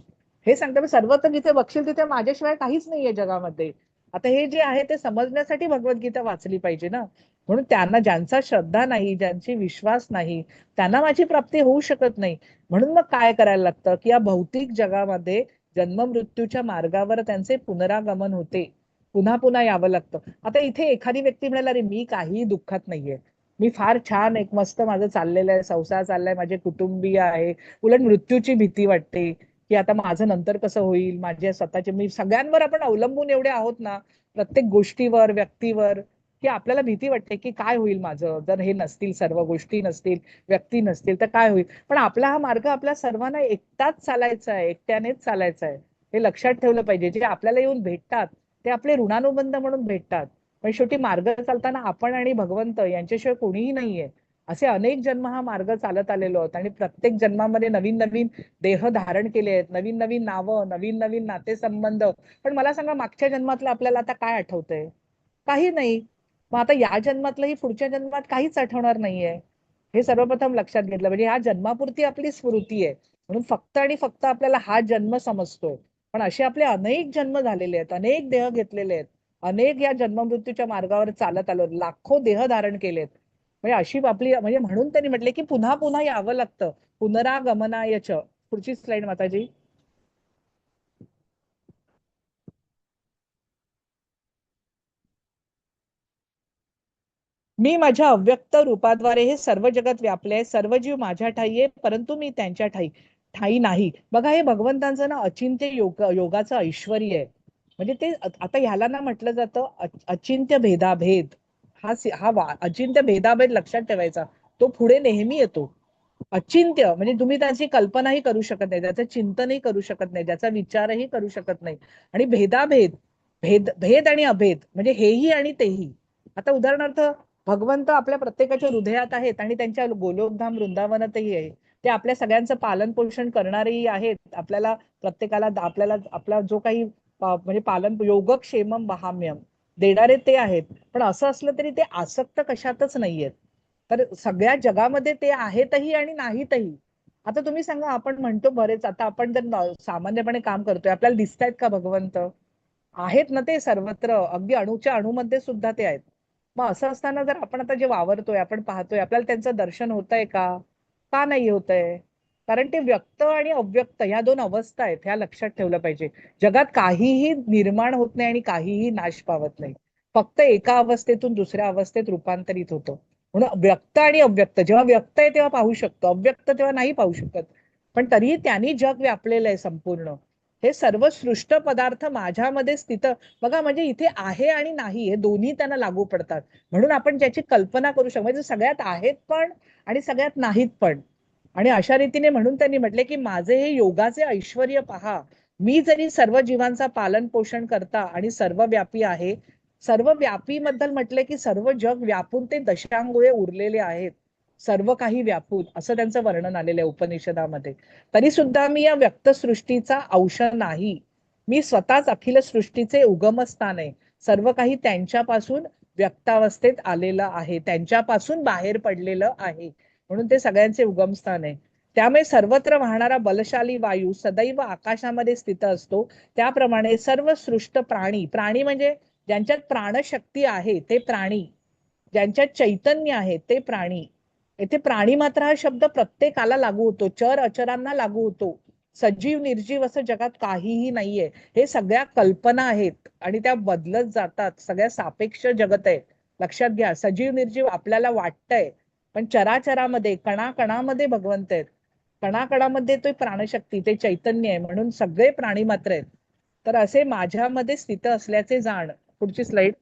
हे सांगते. सर्व तर जिथे बघशील तिथे माझ्याशिवाय काहीच नाहीये जगामध्ये. आता हे जे आहे ते समजण्यासाठी भगवद्गीता वाचली पाहिजे ना. म्हणून त्यांना, ज्यांचा श्रद्धा नाही, ज्यांची विश्वास नाही, त्यांना माझी प्राप्ती होऊ शकत नाही. म्हणून मग काय करायला लागतं, की या भौतिक जगामध्ये जन्म मृत्यूच्या मार्गावर त्यांचे पुनरागमन होते, पुन्हा पुन्हा यावं लागतं. आता इथे एखादी व्यक्ती म्हणाला, अरे मी काही दुःखात नाहीये, मी फार छान, एक मस्त माझं चाललेलं आहे, संसार चाललाय, माझे कुटुंबीय आहे, उलट मृत्यूची भीती वाटते की आता माझं नंतर कसं होईल, माझ्या स्वतःचे, मी सगळ्यांवर आपण अवलंबून एवढे आहोत ना, प्रत्येक गोष्टीवर, व्यक्तीवर, की आपल्याला भीती वाटते की काय होईल माझं, जर हे नसतील, सर्व गोष्टी नसतील, व्यक्ती नसतील, तर काय होईल. पण आपला हा मार्ग आपल्या सर्वांना एकटाच चालायचा आहे, एकट्यानेच चालायचा आहे. हे लक्षात ठेवलं पाहिजे. जे आपल्याला येऊन भेटतात ते आपले ऋणानुबंध म्हणून भेटतात, पण शेवटी मार्ग चालताना आपण आणि भगवंत यांच्याशिवाय कोणीही नाहीये. असे अनेक जन्म हा मार्ग चालत आलेलो आहोत आणि प्रत्येक जन्मामध्ये नवीन नवीन देह धारण केले आहेत, नवीन नवीन नावं, नवीन नवीन नातेसंबंध. पण मला सांगा, मागच्या जन्मातलं आपल्याला आता काय आठवतंय? काही नाही. मग आता या जन्मातलंही पुढच्या जन्मात काहीच आठवणार नाहीये. हे सर्वप्रथम लक्षात घेतलं म्हणजे ह्या जन्मापुरती आपली स्मृती आहे, म्हणून फक्त आणि फक्त आपल्याला हा जन्म समजतोय. पण असे आपले अनेक जन्म झालेले आहेत, अनेक देह घेतलेले आहेत, अनेक या जन्ममृत्यूच्या मार्गावर चालत आलो, लाखो देह धारण केलेत. म्हणजे अशी आपली म्हणजे म्हणून त्यांनी म्हटले की पुन्हा पुन्हा यावं लागतं. पुनरागमनायच. पुढची स्लाइड माताजी. मी माझ्या अव्यक्त रूपाद्वारे हे सर्व जगत व्यापले आहे. सर्व जीव माझ्या ठाई आहे, परंतु मी त्यांच्या ठाई ठाई नाही. बघा, हे भगवंतांचं ना अचिंत्य योगाचं ऐश्वर आहे. म्हणजे ते आता ह्याला ना म्हटलं जातं अचिंत्य भेदाभेद. अचिंत्य भेदाभेद लक्षात ठेवायचा. तो पुढे नेहमी येतो. अचिंत्य म्हणजे तुम्ही त्याची कल्पनाही करू शकत नाही, त्याचं चिंतनही करू शकत नाही, त्याचा विचारही करू शकत नाही. आणि भेदाभेद, भेद आणि अभेद म्हणजे हेही आणि तेही. आता उदाहरणार्थ, भगवंत आपल्या प्रत्येकाच्या हृदयात आहेत आणि त्यांच्या गोलोकधाम वृंदावनातही आहे. ते आपल्या सगळ्यांचं पालन पोषण करणारेही आहेत. आपल्याला प्रत्येकाला आपल्याला आपला जो काही म्हणजे पालन योगक्षेमम वहाम्यम देणारे ते आहेत. पण असं असलं तरी ते आसक्त कशातच नाहीयेत. तर सगळ्या जगामध्ये ते आहेतही आणि नाहीतही. आता तुम्ही सांगा, आपण म्हणतो बरेच, आता आपण जर सामान्यपणे काम करतोय, आपल्याला दिसतायत का भगवंत? आहेत ना ते सर्वत्र, अगदी अणूच्या अणूमध्ये सुद्धा ते आहेत. मग असं असताना जर आपण आता जे वावरतोय, आपण पाहतोय, आपल्याला त्यांचं दर्शन होतंय का? का नाही होतंय? कारण ते व्यक्त आणि अव्यक्त ह्या दोन अवस्था आहेत, ह्या लक्षात ठेवलं पाहिजे. जगात काहीही निर्माण होत नाही आणि काहीही नाश पावत नाही. फक्त एका अवस्थेतून दुसऱ्या अवस्थेत रूपांतरित होतं. म्हणून व्यक्त आणि अव्यक्त, जेव्हा व्यक्त आहे तेव्हा पाहू शकतो, अव्यक्त तेव्हा नाही पाहू शकत. पण तरीही त्यांनी जग व्यापलेलं आहे संपूर्ण. हे सर्व सृष्ट पदार्थ माझ्यामध्ये स्थित. बघा, म्हणजे इथे आहे आणि नाही हे दोन्ही त्यांना लागू पडतात. म्हणून आपण ज्याची कल्पना करू शकतो, म्हणजे सगळ्यात आहेत पण आणि सगळ्यात नाहीत पण. आणि अशा रीतीने म्हणून त्यांनी म्हटले की माझे हे योगाचे ऐश्वर्य पहा. मी जरी सर्व जीवांचा पालन पोषण करता आणि सर्व व्यापी आहे. सर्व व्यापी बद्दल म्हटले की सर्व जग व्यापून ते दशांगुळे उरलेले आहेत. सर्व काही व्यापून असं त्यांचं वर्णन आलेलं आहे उपनिषदामध्ये. तरी सुद्धा मी या व्यक्त सृष्टीचा अंश नाही. मी स्वतःच अखिल सृष्टीचे उगमस्थान आहे. सर्व काही त्यांच्यापासून व्यक्तावस्थेत आलेलं आहे, त्यांच्यापासून बाहेर पडलेलं आहे. म्हणून ते सगळ्यांचे उगमस्थान आहे. त्यामुळे सर्वत्र वाहणारा बलशाली वायू सदैव आकाशामध्ये स्थित असतो. त्याप्रमाणे सर्व सृष्ट प्राणी, प्राणी म्हणजे ज्यांच्यात प्राणशक्ती आहे ते प्राणी, ज्यांच्यात चैतन्य आहे ते प्राणी. येथे प्राणी मात्र हा शब्द प्रत्येकाला लागू होतो, चर अचरांना लागू होतो. सजीव निर्जीव असं जगात काहीही नाहीये. हे सगळ्या कल्पना आहेत आणि त्या बदलत जातात. सगळ्या सापेक्ष जगत आहे. लक्षात घ्या, सजीव निर्जीव आपल्याला वाटतंय, पण चराचरामध्ये कणाकणामध्ये भगवंत आहेत. कणाकणामध्ये तो प्राणशक्ती, ते चैतन्य आहे, म्हणून सगळे प्राणी मात्र आहेत. तर असे माझ्यामध्ये स्थित असल्याचे जाण. पुढची स्लाइड.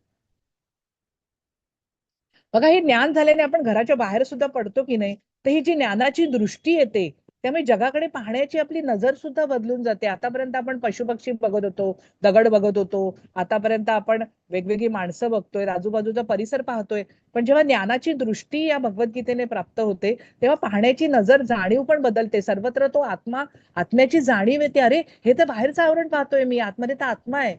बघा, हे ज्ञान झाल्याने आपण घराच्या बाहेर सुद्धा पडतो की नाही, तर ही जी ज्ञानाची दृष्टी येते, त्यामुळे जगाकडे पाहण्याची आपली नजर सुद्धा बदलून जाते. आतापर्यंत आपण पशुपक्षी बघत होतो, दगड बघत होतो, आतापर्यंत आपण वेगवेगळी माणसं बघतोय, आजूबाजूचा परिसर पाहतोय. पण जेव्हा ज्ञानाची दृष्टी या भगवद्गीतेने प्राप्त होते, तेव्हा पाहण्याची नजर, जाणीव पण बदलते. सर्वत्र तो आत्मा, आत्म्याची जाणीव येते. अरे, हे तर बाहेरचं आवरण पाहतोय मी, आतमध्ये तर आत्मा आहे.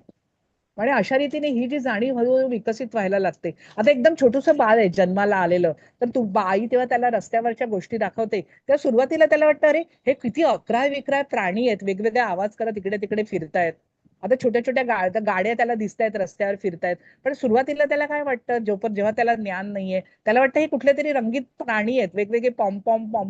आणि अशा रीतीने ही जी जाणीव हळूहळू विकसित व्हायला लागते. आता एकदम छोटूसं बाळ आहे जन्माला आलेलं, तर तू बाई तेव्हा त्याला रस्त्यावरच्या गोष्टी दाखवते, तेव्हा सुरुवातीला त्याला वाटतं अरे हे किती अकराय विक्राय प्राणी आहेत, वेगवेगळे आवाज करत इकडे तिकडे फिरतायत. आता छोट्या छोट्या गाड्या त्याला दिसतायत रस्त्यावर फिरतायत. पण सुरुवातीला त्याला काय वाटतं, जेव्हा त्याला ज्ञान नाहीये, त्याला वाटतं हे कुठले तरी रंगीत प्राणी आहेत, वेगवेगळे पॉम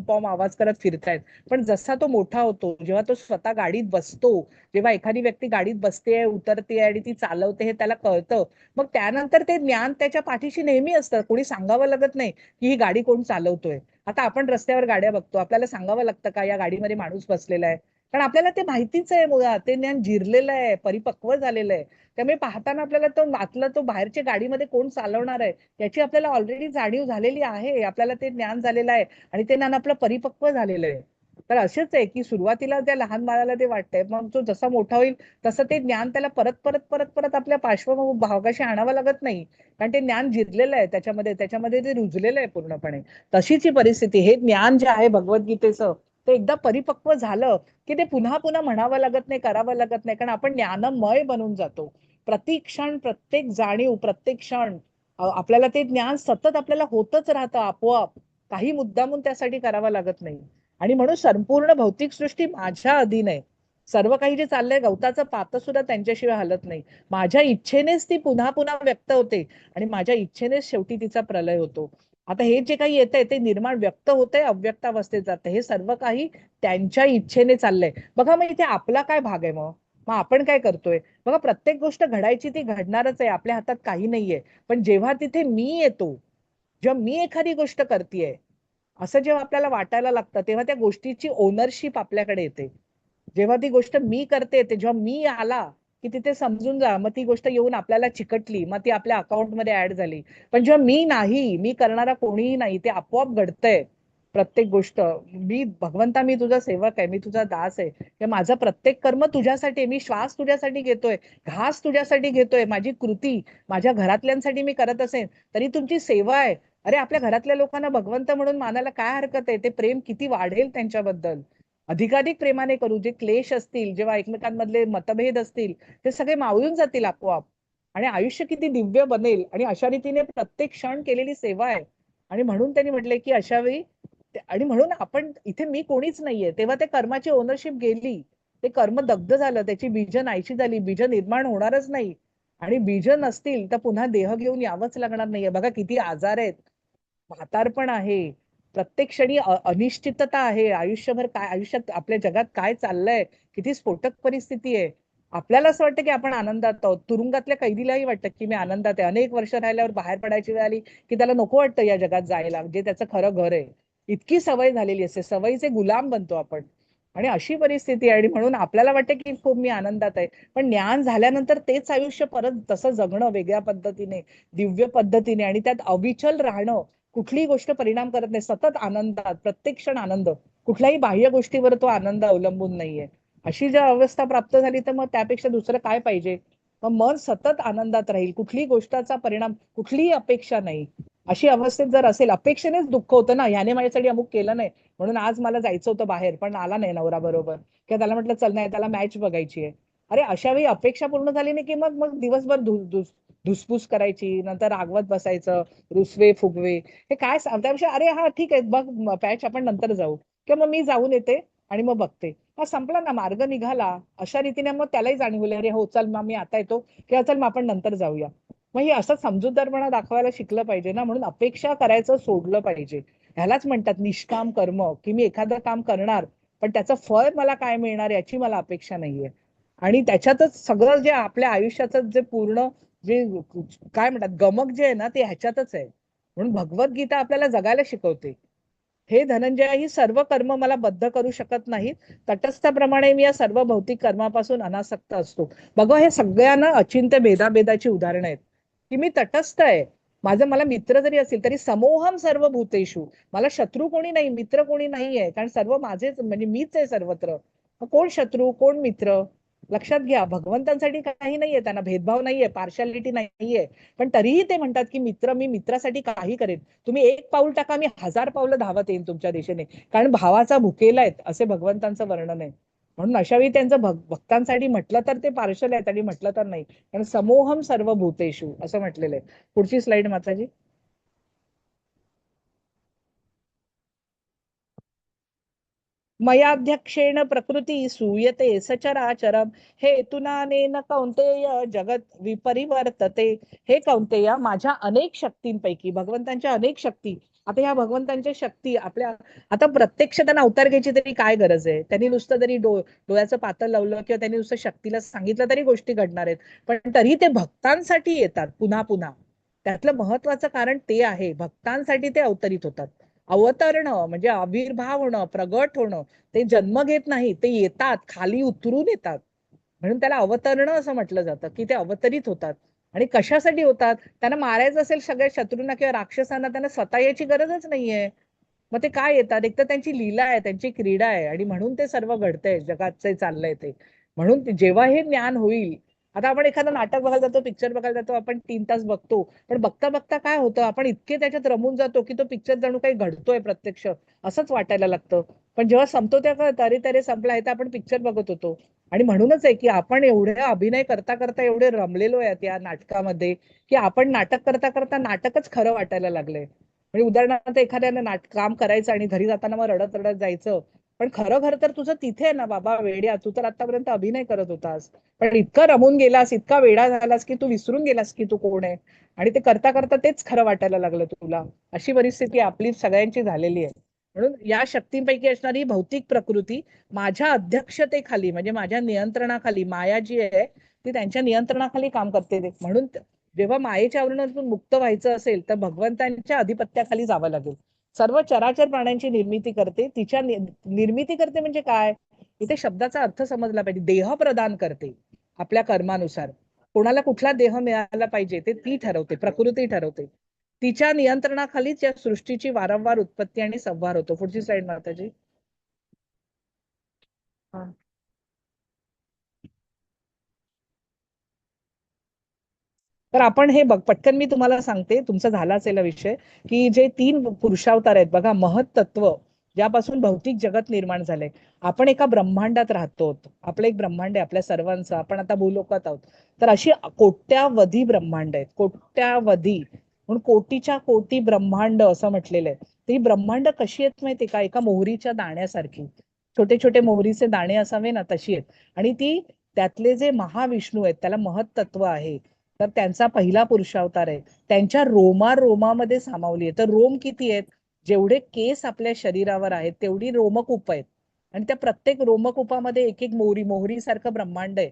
पॉम आवाज करत फिरतायत. पण जसा तो मोठा होतो, जेव्हा तो स्वतः गाडीत बसतो, जेव्हा एखादी व्यक्ती गाडीत बसते, उतरते आणि ती चालवते हे त्याला कळतं, मग त्यानंतर ते ज्ञान त्याच्या पाठीशी नेहमी असतं. कोणी सांगावं लागत नाही की ही गाडी कोण चालवतोय. आता आपण रस्त्यावर गाड्या बघतो, आपल्याला सांगावं लागतं का या गाडीमध्ये माणूस बसलेला आहे? कारण आपल्याला ते माहितीच आहे, मुळात ते ज्ञान जिरलेलं आहे, परिपक्व झालेलं आहे. त्यामुळे पाहताना आपल्याला तो आतला, तो बाहेरच्या गाडीमध्ये कोण चालवणार आहे याची आपल्याला ऑलरेडी जाणीव झालेली आहे. आपल्याला ते ज्ञान झालेलं आहे आणि ते ज्ञान आपलं परिपक्व झालेलं आहे. तर असेच आहे की सुरुवातीला त्या लहान बाळाला ते वाटतंय, मग तो जसा मोठा होईल तसं ते ज्ञान त्याला परत परत परत परत आपल्या पार्श्वभागाशी आणावं लागत नाही, कारण ते ज्ञान जिरलेलं आहे त्याच्यामध्ये, त्याच्यामध्ये ते रुजलेलं आहे पूर्णपणे. तशीच ही परिस्थिती, हे ज्ञान जे आहे भगवद्गीतेचं, ते एकदा परिपक्व झालं की ते पुन्हा पुन्हा म्हणावं लागत नाही, करावं लागत नाही, कारण आपण ज्ञानमय बनून जातो. प्रत्येक क्षण, प्रत्येक जाणीव, प्रत्येक क्षण आपल्याला ते ज्ञान सतत आपल्याला होतच राहतं आपोआप, काही मुद्दामून त्यासाठी करावं लागत नाही. आणि म्हणून संपूर्ण भौतिक सृष्टी माझ्या अधीन आहे. सर्व काही जे चाललंय, गवताचं पात सुद्धा त्यांच्याशिवाय हलत नाही. माझ्या इच्छेनेच ती पुन्हा पुन्हा व्यक्त होते आणि माझ्या इच्छेनेच शेवटी तिचा प्रलय होतो. आता हे जे काही येतंय ते निर्माण व्यक्त होतंय, अव्यक्त अवस्थेत जातंय, हे सर्व काही त्यांच्या इच्छेने चाललंय. बघा मग इथे आपला काय भाग आहे? मग आपण काय करतोय? बघा, प्रत्येक गोष्ट घडायची ती घडणारच आहे, आपल्या हातात काही नाहीये. पण जेव्हा तिथे मी येतो, जेव्हा मी एखादी गोष्ट करतेय असं जेव्हा आपल्याला वाटायला लागतं, तेव्हा त्या गोष्टीची ओनरशिप आपल्याकडे येते. जेव्हा ती गोष्ट मी करते, ते जेव्हा मी आला की तिथे समजून जा, मग ती गोष्ट येऊन आपल्याला चिकटली, मग ती आपल्या अकाउंटमध्ये ऍड झाली. पण जेव्हा मी नाही, मी करणारा कोणीही नाही, ते आपोआप घडतंय. प्रत्येक गोष्ट, मी भगवंता, मी तुझा सेवक आहे, मी तुझा दास आहे, हे माझं प्रत्येक कर्म तुझ्यासाठी, मी श्वास तुझ्यासाठी घेतोय, घास तुझ्यासाठी घेतोय, माझी कृती माझ्या घरातल्यांसाठी मी करत असेल तरी तुमची सेवा आहे. अरे, आपल्या घरातल्या लोकांना भगवंत म्हणून मानायला काय हरकत आहे? ते प्रेम किती वाढेल त्यांच्याबद्दल. अधिकाधिक प्रेमाने करू. जे क्लेश असतील, जेव्हा एकमेकांमधले मतभेद असतील, ते सगळे मावळून जातील आपोआप, आणि आयुष्य किती दिव्य बनेल. आणि अशा रीतीने प्रत्येक क्षण केलेली सेवा आहे. आणि म्हणून त्यांनी म्हटलंय की अशा वेळी, आणि म्हणून आपण इथे मी कोणीच नाहीये, तेव्हा त्या कर्माची ओनरशिप गेली, ते कर्म दग्ध झालं, त्याची बीज नाहीशी झाली, बीज निर्माण होणारच नाही. आणि बीज नसतील तर पुन्हा देह घेऊन यावंच लागणार नाहीये. बघा किती आजार आहेत, म्हातारपण आहे, प्रत्येक क्षणी अनिश्चितता आहे, आयुष्यभर काय, आयुष्यात आपल्या जगात काय चाललंय, किती स्फोटक परिस्थिती आहे. आपल्याला असं वाटतं की आपण आनंदात आहोत, तुरुंगातल्या कैदीलाही वाटतं की मी आनंदात आहे. अनेक वर्ष राहिल्यावर बाहेर पडायची वेळ आली की त्याला नको वाटतं या जगात जायला, जे त्याचं खरं घर आहे. इतकी सवय झालेली असते, सवयीचे गुलाम बनतो आपण. आणि अशी परिस्थिती आहे, आणि म्हणून आपल्याला वाटतं की खूप मी आनंदात आहे. पण ज्ञान झाल्यानंतर तेच आयुष्य परत तसं जगणं वेगळ्या पद्धतीने, दिव्य पद्धतीने, आणि त्यात अविचल राहणं, कुठलीही गोष्ट परिणाम करत नाही, सतत आनंदात, प्रत्येक क्षण आनंद, कुठल्याही बाह्य गोष्टीवर तो आनंद अवलंबून नाहीये. अशी जर अवस्था प्राप्त झाली तर मग त्यापेक्षा दुसरं काय पाहिजे? मग मन सतत आनंदात राहील, कुठलीही गोष्टाचा परिणाम, कुठलीही अपेक्षा नाही. अशी अवस्थेत जर असेल, अपेक्षेनेच दुःख होतं ना, ह्याने माझ्यासाठी अमुक केलं नाही म्हणून आज मला जायचं होतं बाहेर पण आला नाही नवरा बरोबर, किंवा त्याला म्हटलं चल, नाही त्याला मॅच बघायची आहे. अरे, अशा वेळी अपेक्षा पूर्ण झाली नाही की मग मग दिवसभर धुसफूस करायची, नंतर रागवत बसायचं, रुसवे फुगवे, हे काय त्यापेक्षा अरे हा ठीक आहे, बघ पॅच, आपण नंतर जाऊ, किंवा मग मी जाऊन येते आणि मग बघते. हा संपला ना, मार्ग निघाला. अशा रीतीने मग त्यालाही जाणीव होईल, अरे हो चल मग मी आता येतो, किंवा चल मग आपण नंतर जाऊया. मग हे असं समजूतदारपणा दाखवायला शिकलं पाहिजे ना, म्हणून अपेक्षा करायचं सोडलं पाहिजे. ह्यालाच म्हणतात निष्काम कर्म, की मी एखादं काम करणार पण त्याचं फळ मला काय मिळणार याची मला अपेक्षा नाहीये. आणि त्याच्यातच सगळं जे आपल्या आयुष्याचं जे पूर्ण, जे काय म्हणतात गमक जे आहे ना, ते ह्याच्यातच आहे. म्हणून भगवद्गीता आपल्याला जगायला शिकवते, हे धनंजय, ही सर्व कर्म मला बद्ध करू शकत नाहीत, तटस्थाप्रमाणे मी या सर्व भौतिक कर्मापासून अनासक्त असतो. बघा, हे सगळ्यांना अचिंत्य भेदाभेदाची उदाहरणं आहेत, की मी तटस्थ आहे. माझं, मला मित्र जरी असतील तरी समोहम सर्व भूतेषु, मला शत्रू कोणी नाही, मित्र कोणी नाहीये, कारण सर्व माझेच, म्हणजे मीच आहे सर्वत्र. मग कोण शत्रू, कोण मित्र? लक्षात घ्या, भगवंतांसाठी काही नाहीये, त्यांना भेदभाव नाहीये, पार्शालिटी नाहीये. पण तरीही ते म्हणतात की मित्र, मी मित्रासाठी काही करेन. तुम्ही एक पाऊल टाका, मी 1000 पावलं धावत येईन तुमच्या दिशेने, कारण भावाचा भुकेला आहेत, असे भगवंतांचं वर्णन आहे. म्हणून अशा वेळी त्यांचं भक्तांसाठी म्हटलं तर ते पार्शल आहेत, आणि म्हटलं तर नाही, कारण समोहम सर्व भूतेषु असं म्हटलेलं आहे. पुढची स्लाइड माताजी. मयाध्यक्षेण प्रकृती सूयते सचराचरम, हेतुनानेन कौंतेय जगत विपरिवर्तते. हे कौंतेय, माझ्या अनेक शक्तींपैकी, भगवंतांच्या अनेक शक्ती, आता ह्या भगवंतांच्या शक्ती आपल्या, आता प्रत्यक्ष त्यांना अवतार घ्यायची तरी काय गरज आहे? त्यांनी नुसतं जरी डोळ्याचं पातळ लावलं, किंवा त्यांनी नुसतं शक्तीला सांगितलं तरी गोष्टी घडणार आहेत. पण तरी ते भक्तांसाठी येतात पुन्हा पुन्हा. त्यातलं महत्वाचं कारण ते आहे, भक्तांसाठी ते अवतरित होतात. अवतरणं म्हणजे आविर्भाव होणं, प्रगट होणं. ते जन्म घेत नाही, ते येतात, खाली उतरून येतात. म्हणून त्याला अवतरणं असं म्हटलं जातं, की ते अवतरित होतात. आणि कशासाठी होतात? त्यांना मारायचं असेल सगळ्या शत्रूंना किंवा राक्षसांना, त्यांना स्वतः याची गरजच नाहीये. मग ते काय येतात, एक तर त्यांची लीला आहे, त्यांची क्रीडा आहे, आणि म्हणून ते सर्व घडतंय जगात जे चाललंय ते. म्हणून जेव्हा हे ज्ञान होईल, आता आपण एखादं नाटक बघायला जातो, पिक्चर बघायला जातो, आपण 3 तास बघतो, पण बघता बघता काय होतं, आपण इतके त्याच्यात रमून जातो की तो पिक्चर जणू काही घडतोय प्रत्यक्ष असंच वाटायला लागतं. पण जेव्हा संपतो त्या कळतं, अरे तरी संपला, आहे तर आपण पिक्चर बघत होतो. आणि म्हणूनच आहे की आपण एवढ्या अभिनय करता करता एवढे रमलेलो आहे या नाटकामध्ये, की आपण नाटक करता करता नाटकच खरं वाटायला लागलंय. म्हणजे उदाहरणार्थ एखाद्यानं काम करायचं आणि घरी जाताना मग रडत रडत जायचं, पण खरं खरं तर तुझं तिथे आहे ना बाबा वेड्या, तू तर आतापर्यंत अभिनय करत होतास, पण इतका रमून गेलास, इतका वेडा झालास की तू विसरून गेलास की तू कोण आहे. आणि ते करता करता तेच खरं वाटायला लागलं तुला. अशी परिस्थिती आपली सगळ्यांची झालेली आहे. म्हणून या शक्तींपैकी असणारी भौतिक प्रकृती माझ्या अध्यक्षतेखाली, म्हणजे माझ्या नियंत्रणाखाली, माया जी आहे ती त्यांच्या नियंत्रणाखाली काम करते. म्हणून जेव्हा मायेच्या आवरणातून मुक्त व्हायचं असेल तर भगवंतांच्या अधिपत्याखाली जावं लागेल. सर्व चराचर प्राण्यांची निर्मिती करते, तिच्या निर्मिती करते म्हणजे काय, इथे शब्दाचा अर्थ समजला पाहिजे. देह प्रदान करते आपल्या कर्मानुसार. कोणाला कुठला देह मिळाला पाहिजे ते ती ठरवते, प्रकृती ठरवते. तिच्या नियंत्रणाखालीच या सृष्टीची वारंवार उत्पत्ती आणि संहार होतो. पुढची स्लाइड माताजी. हा. तर आपण हे बघ, पटकन मी तुम्हाला सांगते, तुमचा झाला असेल हा विषय, की जे 3 पुरुषावतार आहेत बघा, महत्त्व ज्यापासून भौतिक जगत निर्माण झालंय. आपण एका ब्रह्मांडात राहतो, आपलं एक ब्रह्मांड आहे आपल्या सर्वांचं, आपण आता भूलोकात आहोत. तर अशी कोट्यावधी ब्रह्मांड आहेत, कोट्यावधी, म्हणून कोटीच्या कोटी ब्रह्मांड असं म्हटलेलं आहे. तर ही ब्रह्मांड कशी आहेत माहिती का, एका मोहरीच्या दाण्यासारखी, छोटे छोटे मोहरीचे दाणे असावे ना तशी आहेत. आणि ती त्यातले जे महाविष्णू आहेत त्याला महत्त्व आहे. तर त्यांचा पहिला पुरुषावतार आहे, त्यांच्या रोमामध्ये सामावली आहे. तर रोम किती आहेत, जेवढे केस आपल्या शरीरावर आहेत तेवढी रोमकूप आहेत. आणि त्या प्रत्येक रोमकूपामध्ये एक एक मोहरी सारखं ब्रह्मांड आहे.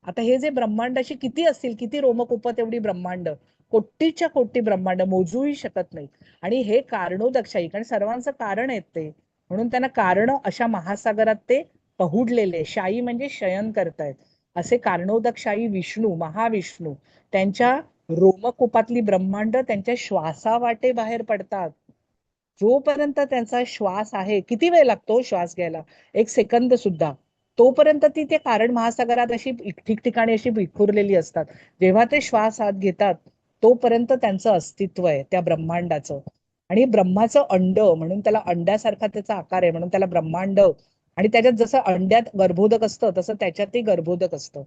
आता हे जे ब्रह्मांड अशी किती असतील, किती रोमकूप तेवढी ब्रह्मांड, कोटीच्या कोटी ब्रह्मांड, मोजूही शकत नाही. आणि हे कारणोदक्षाई, कारण सर्वांचं कारण आहेत ते, म्हणून त्यांना कारण अशा महासागरात ते पहुडलेले, शाई म्हणजे शयन करतायत. असे कारणोदकशाही विष्णू, महाविष्णू, त्यांच्या रोमकुपातली ब्रह्मांड त्यांच्या श्वासावाटे बाहेर पडतात. जोपर्यंत त्यांचा श्वास आहे, किती वेळ लागतो श्वास घ्यायला, 1 सेकंद सुद्धा, तोपर्यंत ती ते कारण महासागरात अशी ठिकठिकाणी अशी विखुरलेली असतात. जेव्हा ते श्वास आत घेतात तोपर्यंत त्यांचं अस्तित्व आहे त्या ब्रह्मांडाचं. आणि ब्रह्माचं अंड म्हणून त्याला अंड्यासारखा त्याचा आकार आहे, म्हणून त्याला ब्रह्मांड. आणि त्याच्यात जसं अंड्यात गर्भोदक असतं तसं त्याच्यातही गर्भोदक असतं.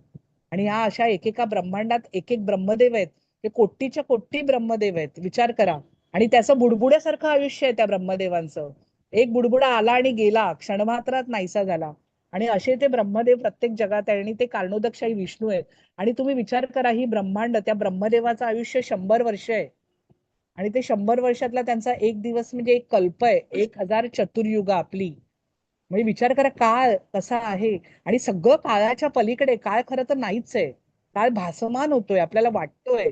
आणि ह्या अशा एकेका ब्रह्मांडात एक एक ब्रह्मदेव आहेत. ते कोटीच्या कोटी ब्रह्मदेव आहेत, विचार करा. आणि त्याचं बुडबुड्यासारखं आयुष्य आहे त्या ब्रह्मदेवांचं. एक बुडबुडा आला आणि गेला, क्षणमात्रात नाहीसा झाला. आणि असे ते ब्रह्मदेव प्रत्येक जगात आहे, आणि ते कारणोदकशाही विष्णू आहेत. आणि तुम्ही विचार करा, ही ब्रह्मांड, त्या ब्रह्मदेवाचं आयुष्य 100 वर्ष आहे. आणि ते 100 वर्षातला त्यांचा एक दिवस म्हणजे एक कल्प आहे, 1000 चतुर्युग आपली. म्हणजे विचार करा काळ कसा आहे. आणि सगळं काळाच्या पलीकडे, काळ खरं तर नाहीच आहे. काळ भासमान होतोय, आपल्याला वाटतोय.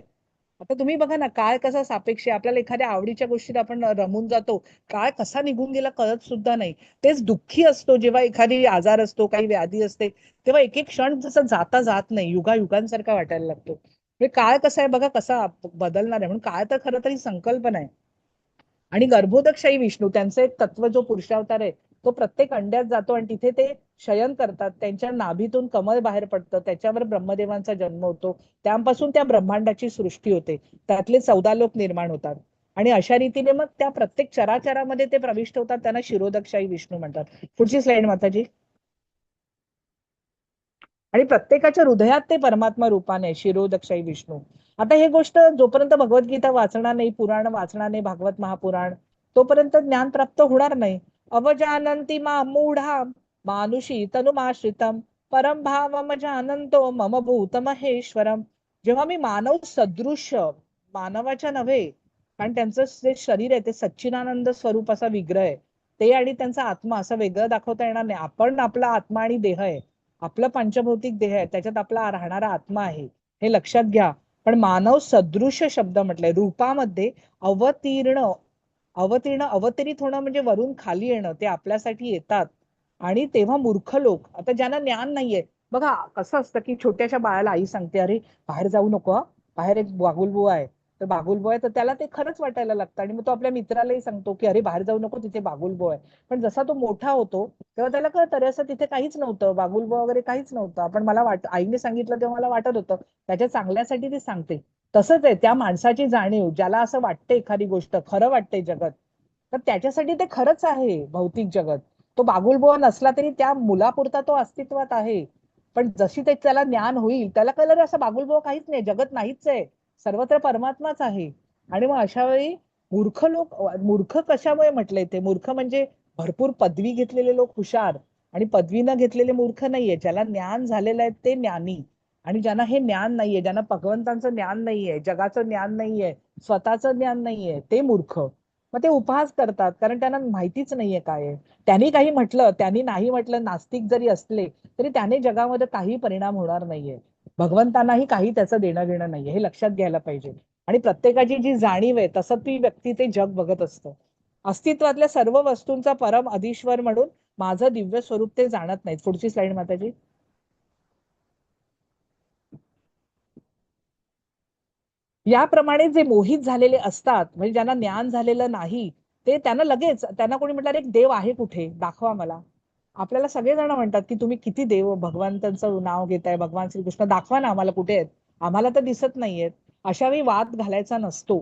आता तुम्ही बघा ना, काळ कसा सापेक्ष आहे. आपल्याला एखाद्या आवडीच्या गोष्टीत आपण रमून जातो, काळ कसा निघून गेला कळत सुद्धा नाही. तेच दुःखी असतो जेव्हा एखादी आजार असतो, काही व्याधी असते, तेव्हा एक एक क्षण जसं जाता जात नाही, युगायुगांसारखा वाटायला लागतो. म्हणजे काळ कसा आहे बघा, कसा बदलणार आहे. म्हणून काळ तर खरं तरी संकल्पना आहे. आणि गर्भोदकशाही विष्णू, त्यांचं एक तत्व, जो पुरुषावतार आहे, तो प्रत्येक अंड्यात जातो आणि तिथे ते शयन करतात. त्यांच्या नाभीतून कमळ बाहेर पडतं, त्याच्यावर ब्रह्मदेवांचा जन्म होतो. त्यापासून त्या ब्रह्मांडाची सृष्टी होते, त्यातले 14 लोक निर्माण होतात. आणि अशा रीतीने मग त्या प्रत्येक चराचरामध्ये ते प्रविष्ट होतात, त्यांना शिरोदकशाही विष्णू म्हणतात. पुढची स्लाइड माताजी. आणि प्रत्येकाच्या हृदयात ते परमात्मा रूपाने शिरोदकशाही विष्णू. आता ही गोष्ट जोपर्यंत भगवद्गीता वाचणार नाही, पुराण वाचणार नाही, भागवत महापुराण, तोपर्यंत ज्ञान प्राप्त होणार नाही. अवजानंती मा मूढा मानुषी तनुमाश्रितम परम भावम जानंतो मम भूत महेश्वरम. जेव्हा मी मानव सदृश, मानवाच्या नव्हे, कारण त्यांचं जे शरीर आहे ते सच्चिदानंद स्वरूप असा विग्रह आहे, ते आणि त्यांचा आत्मा असं वेगळं दाखवता येणार नाही. आपण आपला आत्मा आणि देह आहे, आपलं पंचभौतिक देह आहे, त्याच्यात आपला राहणारा आत्मा आहे, हे लक्षात घ्या. पण मानव सदृश शब्द म्हटलंय, रूपामध्ये अवतीर्ण, अवतरित होणं म्हणजे वरून खाली येणं, ते आपल्यासाठी येतात. आणि तेव्हा मूर्ख लोक, आता ज्यांना ज्ञान नाहीये, बघा कसं असतं की छोट्याशा बाळाला आई सांगते, अरे बाहेर जाऊ नको हं, बाहेर एक वागुलबुवा आहे. तर बागुलबो आहे, तर त्याला ते खरंच वाटायला लागतं आणि मग तो आपल्या मित्रालाही सांगतो की अरे बाहेर जाऊ नको, तिथे बागुलबो आहे. पण जसा तो मोठा होतो तेव्हा त्याला कळतं अरे असं तिथे काहीच नव्हतं, बागुलबो वगैरे काहीच नव्हतं. आपण मला आईने सांगितलं तेव्हा मला वाटत होतं त्याच्या चांगल्यासाठी ती सांगते. तसंच आहे त्या माणसाची जाणीव, ज्याला असं वाटतं एखादी गोष्ट खरं वाटतंय जगत, तर त्याच्यासाठी ते खरंच आहे भौतिक जगत. तो बागुलबुवा नसला तरी त्या मुलापुरता तो अस्तित्वात आहे. पण जशी त्याला ज्ञान होईल त्याला कळलं रे असं बागुलबुवा काहीच नाही, जगत नाहीच आहे, सर्वत्र परमात्माच आहे. आणि मग अशा वेळी मूर्ख लोक, मूर्ख कशामुळे म्हटलंय ते मूर्ख म्हणजे भरपूर पदवी घेतलेले लोक हुशार, आणि पदवी न घेतलेले मूर्ख नाहीये. ज्याला ज्ञान झालेलं आहे ते ज्ञानी. आणि ज्यांना हे ज्ञान नाहीये, ज्यांना भगवंतांचं ज्ञान नाहीये, जगाचं ज्ञान नाहीये, स्वतःचं ज्ञान नाहीये, ते मूर्ख. मग ते उपहास करतात कारण त्यांना माहितीच नाहीये काय आहे. त्यांनी काही म्हटलं, त्यांनी नाही म्हटलं, नास्तिक जरी असले तरी त्याने जगामध्ये काही परिणाम होणार नाहीये. भगवंतांनाही काही त्याचं देणं घेणं नाहीये, हे लक्षात घ्यायला पाहिजे. आणि प्रत्येकाची जी जाणीव आहे तसं ती व्यक्ती ते जग बघत असतं. अस्तित्वातल्या सर्व वस्तूंचा परम अधीश्वर म्हणून माझं दिव्य स्वरूप ते जाणत नाहीत. पुढची स्लाइड माताजी. याप्रमाणे जे मोहित झालेले असतात, म्हणजे ज्यांना ज्ञान झालेलं नाही, ते त्यांना लगेच, त्यांना कोणी म्हटलं एक देव आहे कुठे दाखवा मला. आपल्याला सगळेजण म्हणतात की तुम्ही किती देव भगवंतांचं नाव घेताय, भगवान श्रीकृष्ण दाखवा ना आम्हाला कुठे आहेत, आम्हाला तर दिसत नाहीयेत. अशा वेळी वाद घालायचा नसतो,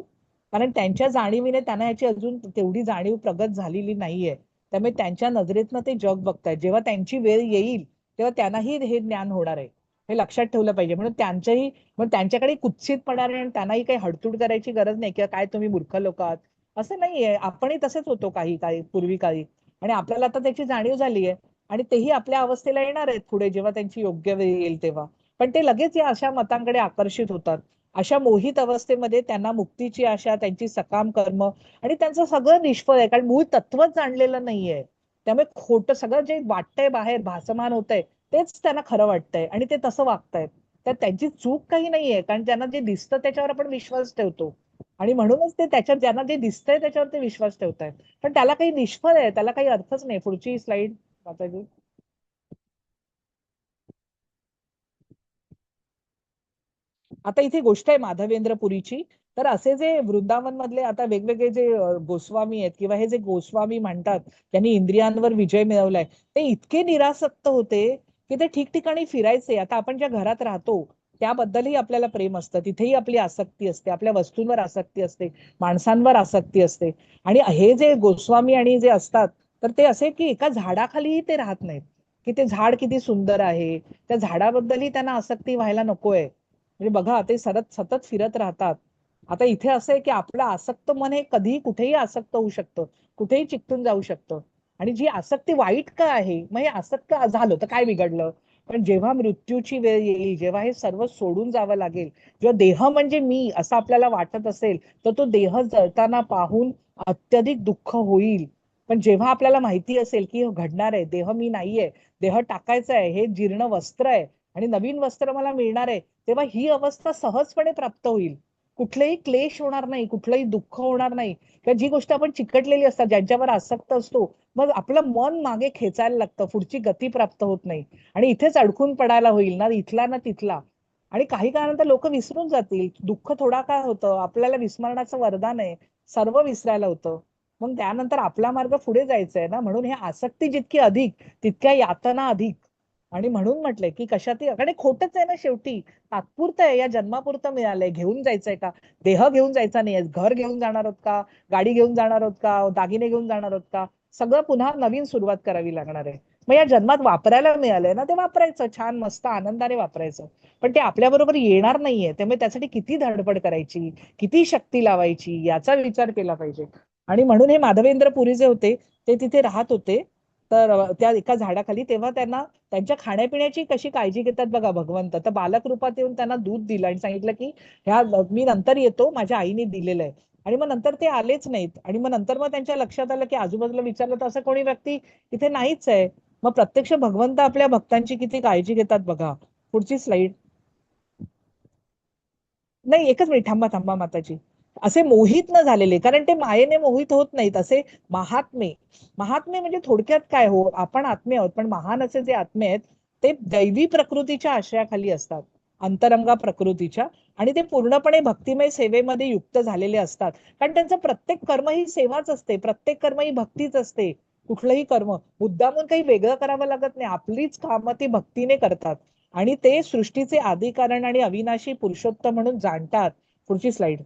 कारण त्यांच्या जाणीवीने त्यांना याची अजून तेवढी जाणीव प्रगत झालेली नाहीये. त्यामुळे त्यांच्या नजरेतनं ते जग बघतायत. जेव्हा त्यांची वेळ येईल तेव्हा त्यांनाही हे ज्ञान होणार आहे, हे लक्षात ठेवलं पाहिजे. म्हणून त्यांच्याही, मग त्यांच्याकडे कुत्सितपणाने आणि त्यांनाही काही हडतूड करायची गरज नाही, किंवा काय तुम्ही मूर्ख लोक आहात असं नाहीये. आपणही तसेच होतो काही काही पूर्वी काळी, आणि आपल्याला आता त्याची जाणीव झाली आहे. आणि तेही आपल्या अवस्थेला येणार आहेत पुढे जेव्हा त्यांची योग्य वेळ येईल तेव्हा. पण ते लगेच या अशा मतांकडे आकर्षित होतात. अशा मोहित अवस्थेमध्ये त्यांना मुक्तीची आशा, त्यांची सकाम कर्म आणि त्यांचं सगळं निष्फळ आहे, कारण मूळ तत्वच जाणलेलं नाहीये. त्यामुळे खोटं सगळं जे वाटतंय बाहेर भासमान होतंय तेच त्यांना खरं वाटतंय आणि ते तसं वागतायत. तर त्यांची चूक काही नाहीये, कारण त्यांना जे दिसतं त्याच्यावर आपण विश्वास ठेवतो. आणि म्हणूनच ते त्याच्यात ज्यांना जे दिसतंय त्याच्यावर ते विश्वास ठेवतायत. पण त्याला काही निष्फळ आहे, त्याला काही अर्थच नाही. पुढची स्लाइड माताजी. आता इथे गोष्ट आहे माधवेंद्रपुरीची. तर असे जे वृंदावन मधले आता वेगवेगळे जे गोस्वामी आहेत, किंवा हे जे गोस्वामी म्हणतात त्यांनी इंद्रियांवर विजय मिळवलाय, ते इतके निरासक्त होते की ते ठिकठिकाणी फिरायचे. आता आपण ज्या घरात राहतो त्याबद्दलही आपल्याला प्रेम असतं, तिथेही आपली आसक्ती असते, आपल्या वस्तूंवर आसक्ती असते, माणसांवर आसक्ती असते. आणि हे जे गोस्वामी आणि जे असतात, तर ते असे की एका झाडाखालीही ते राहत नाहीत, की ते झाड किती सुंदर आहे, त्या झाडाबद्दलही त्यांना आसक्ती व्हायला नकोय. म्हणजे बघा ते सतत सतत फिरत राहतात. आता इथे असं आहे की आपलं आसक्त मन हे कधीही कुठेही आसक्त होऊ शकतं, कुठेही चिकटून जाऊ शकतं. आणि जी आसक्ती वाईट का आहे, मग हे आसक्त झालं तर काय बिघडलं. पण जेव्हा मृत्यूची वेळ येईल, जेव्हा हे सर्व सोडून जावं लागेल, जेव्हा देह म्हणजे मी असं आपल्याला वाटत असेल, तर तो देह जळताना पाहून अत्यधिक दुःख होईल. पण जेव्हा आपल्याला माहिती असेल की हे घडणार आहे, देह मी नाहीये, देह टाकायचा आहे, हे जीर्ण वस्त्र आहे आणि नवीन वस्त्र मला मिळणार आहे, तेव्हा ही अवस्था सहजपणे प्राप्त होईल. कुठलेही क्लेश होणार नाही, कुठलंही दुःख होणार नाही. किंवा जी गोष्ट आपण चिकटलेली असतात, ज्यांच्यावर आसक्त असतो, मग आपलं मन मागे खेचायला लागतं, पुढची गती प्राप्त होत नाही. आणि इथेच अडकून पडायला होईल, ना इथला ना तिथला. आणि काही काळानंतर लोक विसरून जातील. दुःख थोडा काळ होतं, आपल्याला विस्मरणाचं वरदान आहे, सर्व विसरायला होतं. मग त्यानंतर आपला मार्ग पुढे जायचा आहे ना. म्हणून हे आसक्ती जितकी अधिक, तितक्या यातना अधिक. आणि म्हणून म्हटलंय की कशातही, आणि खोटच आहे ना शेवटी. तात्पुरतं आहे, या जन्मापुरतं मिळालंय. घेऊन जायचंय का? देह घेऊन जायचा नाहीये. घर घेऊन जाणार आहोत का? गाडी घेऊन जाणार आहोत का? दागिने घेऊन जाणार आहोत का? सगळं पुन्हा नवीन सुरुवात करावी लागणार आहे. मग या जन्मात वापरायला मिळालंय ना, ते वापरायचं, छान मस्त आनंदाने वापरायचं. पण ते आपल्या बरोबर येणार नाहीये, त्यामुळे त्यासाठी किती धडपड करायची, किती शक्ती लावायची, याचा विचार केला पाहिजे. आणि म्हणून हे माधवेंद्र पुरी जे होते ते तिथे राहत होते, तर त्या एका झाडाखाली. तेव्हा त्यांना त्यांच्या खाण्यापिण्याची कशी काळजी घेतात बघा भगवंत. तर बालक रूपात येऊन त्यांना दूध दिलं आणि सांगितलं की ह्या मी नंतर येतो, माझ्या आईने दिलेलं आहे. आणि मग नंतर ते आलेच नाहीत. आणि मग नंतर मग त्यांच्या लक्षात आलं की आजूबाजूला विचारलं तर असं कोणी व्यक्ती इथे नाहीच आहे. मग प्रत्यक्ष भगवंत आपल्या भक्तांची किती काळजी घेतात बघा. पुढची स्लाइड. नाही, एकच मिनिट थांबा थांबा माताजी. असे मोहित न झालेले, कारण ते मायेने मोहित होत नाहीत, असे महात्मे. महात्मे म्हणजे थोडक्यात काय, हो आपण आत्मे आहोत, पण महान असे जे आत्मे आहेत ते दैवी प्रकृतीच्या आश्रयाखाली असतात. अंतरंगा प्रकृतीच्या, आणि ते पूर्णपणे भक्तिमय सेवेमध्ये युक्त झालेले असतात. कारण त्यांचं प्रत्येक कर्म ही सेवाच असते, प्रत्येक कर्म ही भक्तीच असते. कुठलंही कर्म मुद्दामून काही वेगळं करावं लागत नाही, आपलीच कामं ती भक्तीने करतात आणि ते सृष्टीचे आदी कारण आणि अविनाशी पुरुषोत्तम म्हणून जाणतात. पुढची स्लाइड.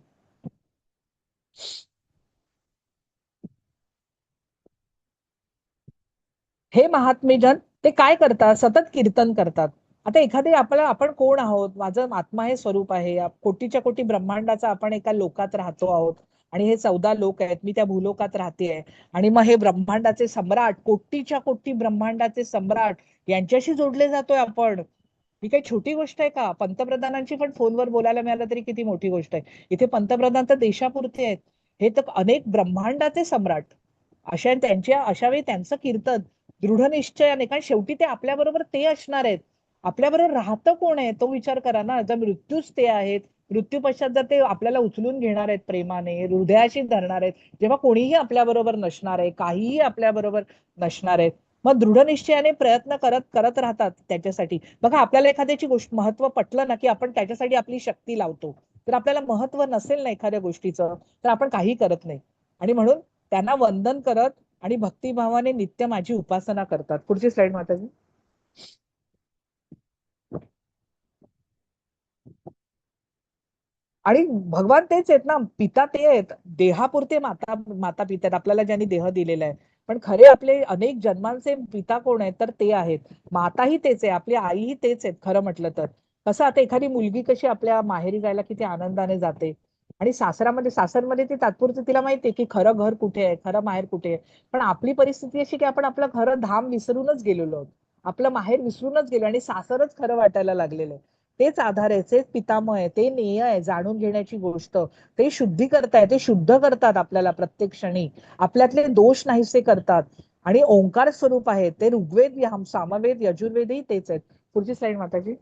हे महात्मेजन ते काय करतात, सतत कीर्तन करतात. आता एखादे आपल्याला, आपण कोण आहोत, माझं आत्मा हे स्वरूप आहे, कोटीच्या कोटी ब्रह्मांडाचा आपण एका लोकात राहतो आहोत आणि हे 14 लोक आहेत, मी त्या भूलोकात राहते आहे. आणि मग हे ब्रह्मांडाचे सम्राट, कोटीच्या कोटी ब्रह्मांडाचे सम्राट यांच्याशी जोडले जातोय आपण. ही काही छोटी गोष्ट आहे का? पंतप्रधानांची पण फोनवर बोलायला मिळालं तरी किती मोठी गोष्ट आहे. इथे पंतप्रधान तर देशापुरते आहेत, हे तर अनेक ब्रह्मांडाचे सम्राट. अशा वेळी त्यांचं कीर्तन दृढ निश्चयाने, कारण शेवटी ते आपल्या बरोबर ते असणार आहेत. आपल्या बरोबर राहतं कोण आहे तो विचार करा ना. जर मृत्यूच ते आहेत, मृत्यू पश्चात जर ते आपल्याला उचलून घेणार आहेत प्रेमाने, हृदयाशी धरणार आहेत, जेव्हा कोणीही आपल्या बरोबर नसणार आहे, काहीही आपल्या बरोबर नसणार आहेत, मग दृढ निश्चयाने प्रयत्न करत करत राहतात त्याच्यासाठी. बघा, आपल्याला एखाद्याची गोष्ट महत्व पटलं ना, की आपण त्याच्यासाठी आपली शक्ती लावतो. तर आपल्याला महत्व नसेल ना एखाद्या गोष्टीचं, तर आपण काही करत नाही. आणि म्हणून त्यांना वंदन करत आणि भक्तिभावाने नित्य माझी उपासना करतात. पुढची स्लाइड माताजी. आणि भगवान तेच आहेत ना, पिता ते आहेत, देहापुरते माता माता पिता आहेत, आपल्याला ज्यांनी देह दिलेला आहे. पण खरे आपले अनेक जन्मांचे पिता कोण आहेत, तर ते आहेत. माताही तेच आहे, आपली आईही तेच आहेत खरं म्हटलं तर. कसं, आता एखादी मुलगी कशी आपल्या माहेरी जायला किती आनंदाने जाते, आणि सासरमध्ये ती तात्पुरती, तिला माहितीये की खरं घर कुठे आहे, खरं माहेर कुठे आहे. पण आपली परिस्थिती अशी की आपण आपलं खरं धाम विसरूनच गेलेलो आहोत, आपलं माहेर विसरूनच गेलो आणि सासरच खरं वाटायला लागलेलं आहे. तेच आधार आहे, तेच पितामह आहे, ते नेय आहे जाणून घेण्याची गोष्ट. ते शुद्धी करताय, ते शुद्ध करतात आपल्याला प्रत्येक क्षणी, आपल्यातले दोष नाहीसे करतात. आणि ओंकार स्वरूप आहे ते. ऋग्वेद, सामवेद, यजुर्वेदही तेच आहेत. पुढची स्लाइड माताजी.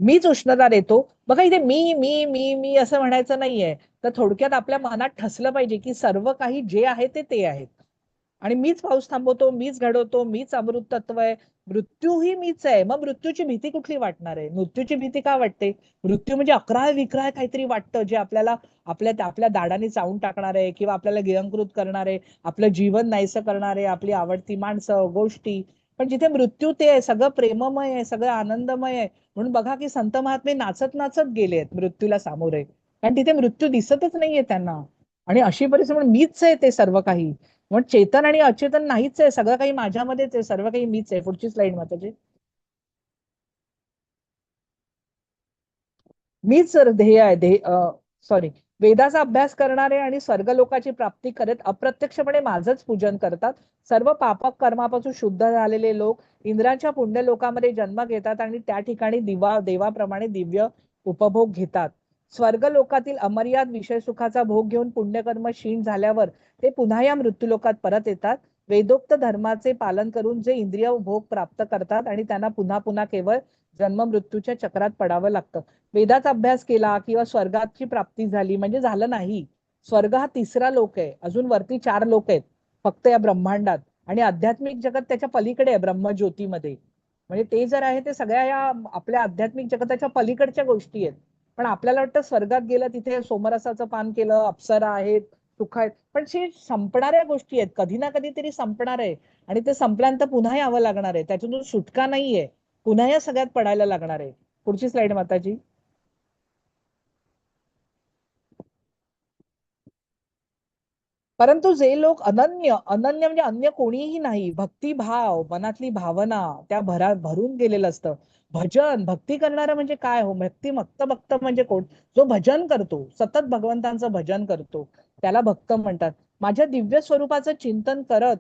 मीच उष्णता देतो. बघा, इथे मी मी मी मी असं म्हणायचं नाहीये. तर थोडक्यात आपल्या मनात ठसलं पाहिजे की सर्व काही जे आहे ते ते आहेत, आणि मीच पाऊस थांबवतो, मीच घडवतो, मीच अमृत तत्व आहे. मृत्यू ही मीच आहे, मग मृत्यूची भीती कुठली वाटणार आहे? मृत्यूची भीती का वाटते? मृत्यू म्हणजे अक्राय विक्राय काहीतरी वाटतं, जे आपल्याला आपल्या आपल्या दाडाने चावून टाकणार आहे, किंवा आपल्याला गिळंकृत करणार आहे, आपलं जीवन नाहीसं करणार आहे, आपली आवडती माणसं, गोष्टी. पण जिथे मृत्यू ते आहे, सगळं प्रेममय आहे, सगळं आनंदमय आहे. म्हणून बघा की संत महात्मे नाचत नाचत गेलेत मृत्यूला सामोरे, कारण तिथे मृत्यू दिसतच नाहीये त्यांना. आणि अशी परिस्थिती, म्हणून मीच आहे ते सर्व काही. मग चेतन आणि अचेतन नाहीच आहे, सगळं काही माझ्यामध्येच आहे, सर्व काही मीच आहे. पुढची स्लाइड माताजी. मीच ध्येय आहे, सॉरी, वेदाचा अभ्यास करणारे आणि स्वर्गलोकाची प्राप्ती करत अप्रत्यक्षपणे माझंच पूजन करतात. सर्व पापक कर्मापासून शुद्ध झालेले लोक इंद्रांच्या पुण्यलोकामध्ये जन्म घेतात आणि त्या ठिकाणी देवाप्रमाणे दिव्य उपभोग घेतात. स्वर्गलोकातील अमर्याद विषय सुखाचा भोग घेऊन पुण्यकर्म क्षीण झाल्यावर ते पुन्हा या मृत्यूलोकात परत येतात. वेदोक्त धर्माचे पालन करून जे इंद्रिय भोग प्राप्त करतात आणि त्यांना पुन्हा पुन्हा केवळ जन्म मृत्यूच्या चक्रात पडावं लागतं. वेदाचा अभ्यास केला किंवा स्वर्गाची प्राप्ती झाली म्हणजे झालं नाही. स्वर्ग हा तिसरा लोक आहे, अजून वरती 4 लोक आहेत फक्त या ब्रह्मांडात. आणि आध्यात्मिक जगत त्याच्या पलीकडे आहे, ब्रह्मज्योतीमध्ये. म्हणजे ते जर आहे ते सगळ्या या आपल्या आध्यात्मिक जगताच्या पलीकडच्या गोष्टी आहेत. पण आपल्याला वाटतं स्वर्गात गेलं तिथे सोमरसाचं पान केलं, अप्सरा आहेत, सुख आहेत, पण हे संपणाऱ्या गोष्टी आहेत, कधी ना कधीतरी संपणार आहे. आणि ते संपल्यानंतर पुन्हा यावं लागणार आहे, त्याच्यातून सुटका नाहीये, पुन्हा या सगळ्यात पडायला लागणार आहे. पुढची स्लाइड माताजी. परंतु जे लोक अनन्य अनन्य म्हणजे अन्य कोणीही नाही, भक्तिभाव, मनातली भावना त्या भरून गेलेलं असतं. भजन, भक्ती करणारा म्हणजे काय हो? भक्त म्हणजे कोण? जो भजन करतो, सतत भगवंतांचं भजन करतो, त्याला भक्त म्हणतात. माझ्या दिव्य स्वरूपाचं चिंतन करत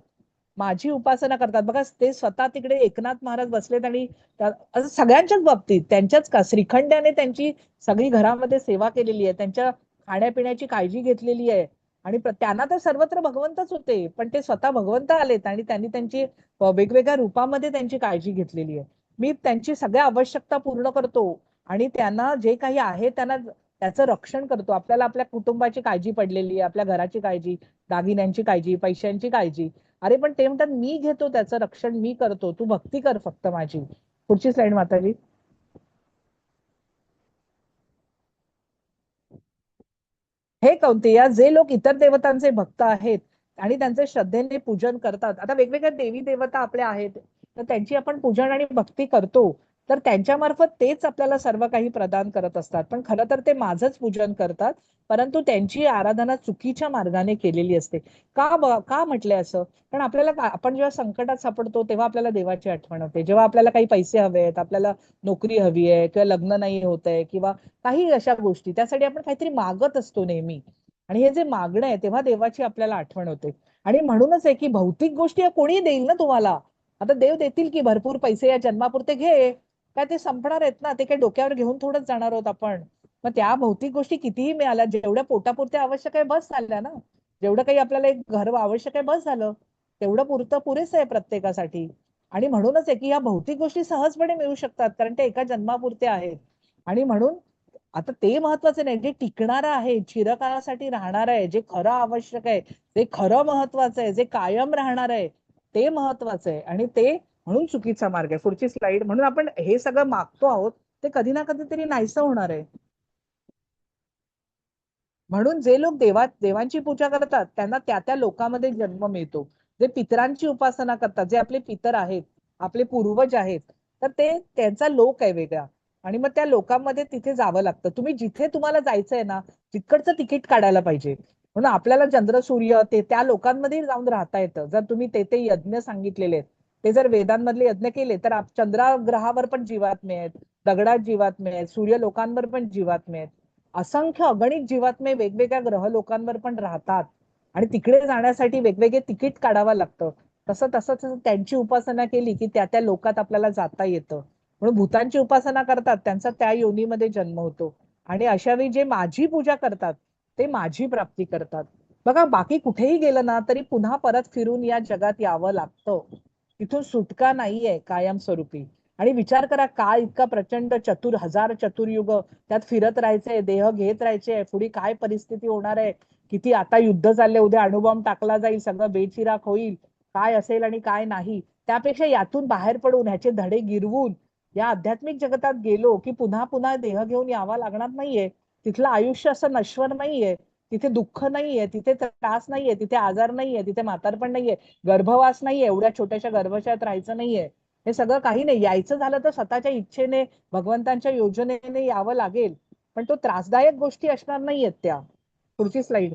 माझी उपासना करतात. बघा, ते स्वतः तिकडे एकनाथ महाराज बसलेत आणि असं सगळ्यांच्याच बाबतीत, त्यांच्याच का श्रीखंड्याने त्यांची सगळी घरामध्ये सेवा केलेली आहे, त्यांच्या खाण्यापिण्याची काळजी घेतलेली आहे. आणि त्यांना तर सर्वत्र भगवंतच होते, पण ते स्वतः भगवंत आलेत आणि त्यांनी त्यांची वेगवेगळ्या रूपामध्ये त्यांची काळजी घेतलेली आहे. मी त्यांची सगळ्या आवश्यकता पूर्ण करतो आणि त्यांना जे काही आहे त्यांना त्याचं रक्षण करतो. आपल्याला आपल्या कुटुंबाची काळजी पडलेली आहे, आपल्या घराची काळजी, दागिन्यांची काळजी, पैशांची काळजी. अरे पण ते म्हणतात मी घेतो त्याचं रक्षण, मी करतो, तू भक्ती कर फक्त माझी. पुढची स्लाइड माताजी. हे कौंतेया, जे लोक इतर देवतांचे भक्त आहेत आणि त्यांचे श्रद्धेने पूजन करतात, आता वेगवेगळ्या देवी देवता आपल्या आहेत, तर त्यांची आपण पूजन आणि भक्ती करतो, तर त्यांच्या मार्फत तेच आपल्याला सर्व काही प्रदान करत असतात. पण खरं तर ते माझंच पूजन करतात, परंतु त्यांची आराधना चुकीच्या मार्गाने केलेली असते. का म्हटलंय असं? कारण आपल्याला आपण जेव्हा संकटात सापडतो तेव्हा आपल्याला देवाची आठवण होते. जेव्हा आपल्याला काही पैसे हवे आहेत, आपल्याला नोकरी हवी आहे, किंवा लग्न नाही होत आहे, किंवा काही अशा गोष्टी, त्यासाठी आपण काहीतरी मागत असतो नेहमी. आणि हे जे मागणं आहे तेव्हा देवाची आपल्याला आठवण होते. आणि म्हणूनच आहे की भौतिक गोष्टी कोणी देईल ना तुम्हाला. आता देव देतील की भरपूर पैसे या जन्मापुरते घे, काय ते संपणार आहेत ना, ते काही डोक्यावर घेऊन थोडंच जाणार आहोत आपण. मग त्या भौतिक गोष्टी कितीही मिळाल्या, जेवढ्या पोटापुरत्या आवश्यक आहे बस झाल्या ना. जेवढं काही आपल्याला एक घर आवश्यक आहे बस झालं, तेवढं पुरतं पुरेसं आहे प्रत्येकासाठी. आणि म्हणूनच आहे की या भौतिक गोष्टी सहजपणे मिळू शकतात, कारण ते एका जन्मापुरते आहेत. आणि म्हणून आता ते महत्वाचं नाही, जे टिकणार आहे, चिरकालासाठी राहणार आहे, जे खरं आवश्यक आहे, ते खरं महत्वाचं आहे, जे कायम राहणार आहे ते महत्वाचं आहे. आणि ते म्हणून चुकीचा मार्ग आहे. पुढची स्लाइड. म्हणून आपण हे सगळं मागतो आहोत, ते कधी ना कधीतरी नाहीसं होणार आहे. म्हणून जे लोक देवांची पूजा करतात त्यांना त्या त्या लोकांमध्ये जन्म मिळतो. जे पितरांची उपासना करतात, जे आपले पितर आहेत, आपले पूर्वज आहेत, तर ते त्यांचा लोक आहे वेगळा. आणि मग त्या लोकांमध्ये तिथे जावं लागतं. तुम्ही जिथे तुम्हाला जायचंय ना, तिकडचं तिकीट काढायला पाहिजे. म्हणून आपल्याला चंद्र सूर्य ते त्या लोकांमध्ये जाऊन राहता येतं, जर तुम्ही ते यज्ञ सांगितलेले आहेत, ते जर वेदांमधले यज्ञ केले तर चंद्रग्रहावर पण जीवात्मे आहेत, दगडात जीवात्मे आहेत, सूर्य लोकांवर पण जीवात्मे आहेत. असंख्य अगणित जीवात्मे वेगवेगळ्या ग्रह लोकांवर पण राहतात. आणि तिकडे जाण्यासाठी वेगवेगळे तिकीट काढावं लागतं. तसं तसं त्यांची उपासना केली की त्या त्या लोकात आपल्याला जाता येतं. म्हणून भूतांची उपासना करतात, त्यांचा त्या योनीमध्ये जन्म होतो. आणि अशा वेळी जे माझी पूजा करतात ते माझी प्राप्ती करतात. बघा, बाकी कुठेही गेलं ना तरी पुन्हा परत फिरून या जगात यावं लागतं. तिथून सुटका नाहीये कायमस्वरूपी. आणि विचार करा, काळ इतका प्रचंड, हजार चतुर्युग त्यात फिरत राहायचंय, देह घेत राहायचे, पुढे काय परिस्थिती होणार आहे, किती आता युद्ध चालले, उद्या अणुबॉम्ब टाकला जाईल, सगळं बेचिराख होईल, काय असेल आणि काय नाही. त्यापेक्षा यातून बाहेर पडून ह्याचे धडे गिरवून या आध्यात्मिक जगतात गेलो की पुन्हा पुन्हा देह घेऊन यावा लागणार नाहीये. तिथलं आयुष्य असं नश्वर नाहीये. तिथे दुःख नाहीये, तिथे त्रास नाहीये, तिथे आजार नाहीये, तिथे म्हातारपण नाहीये, गर्भवास नाहीये, एवढ्या छोट्याशा गर्भाशयात राहायचं नाहीये. हे सगळं काही नाही. यायचं झालं तर स्वतःच्या इच्छेने, भगवंतांच्या योजनेने यावं लागेल. पण तो त्रासदायक गोष्टी असणार नाहीयेत त्या. पुढची स्लाइड.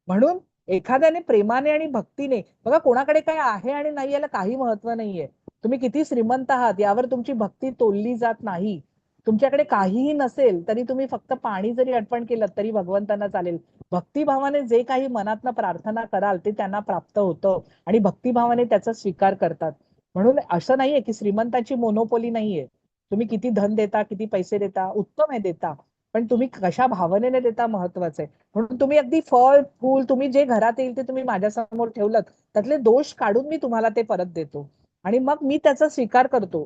म्हणून एखाद्याने प्रेमाने आणि भक्तीने, बघा कोणाकडे काय आहे आणि नाही याला काही महत्व नाहीये. तुम्ही किती श्रीमंत आहात यावर तुमची भक्ती तोलली जात नाही. तुमच्याकडे काहीही नसेल तरी तुम्ही फक्त पाणी जरी अर्पण केलं तरी भगवंतांना चालेल. भक्तिभावाने जे काही मनातनं प्रार्थना कराल ते त्यांना प्राप्त होतं आणि भक्तिभावाने त्याचा स्वीकार करतात. म्हणून असं नाहीये की श्रीमंताची मोनोपोली नाहीये. तुम्ही किती धन देता, किती पैसे देता, उत्तम आहे देता, पण तुम्ही कशा भावनेने देता महत्वाचं आहे. म्हणून तुम्ही अगदी फळ फूल तुम्ही जे घरात येईल ते तुम्ही माझ्या समोर ठेवलं, त्यातले दोष काढून मी तुम्हाला ते परत देतो आणि मग मी त्याचा स्वीकार करतो.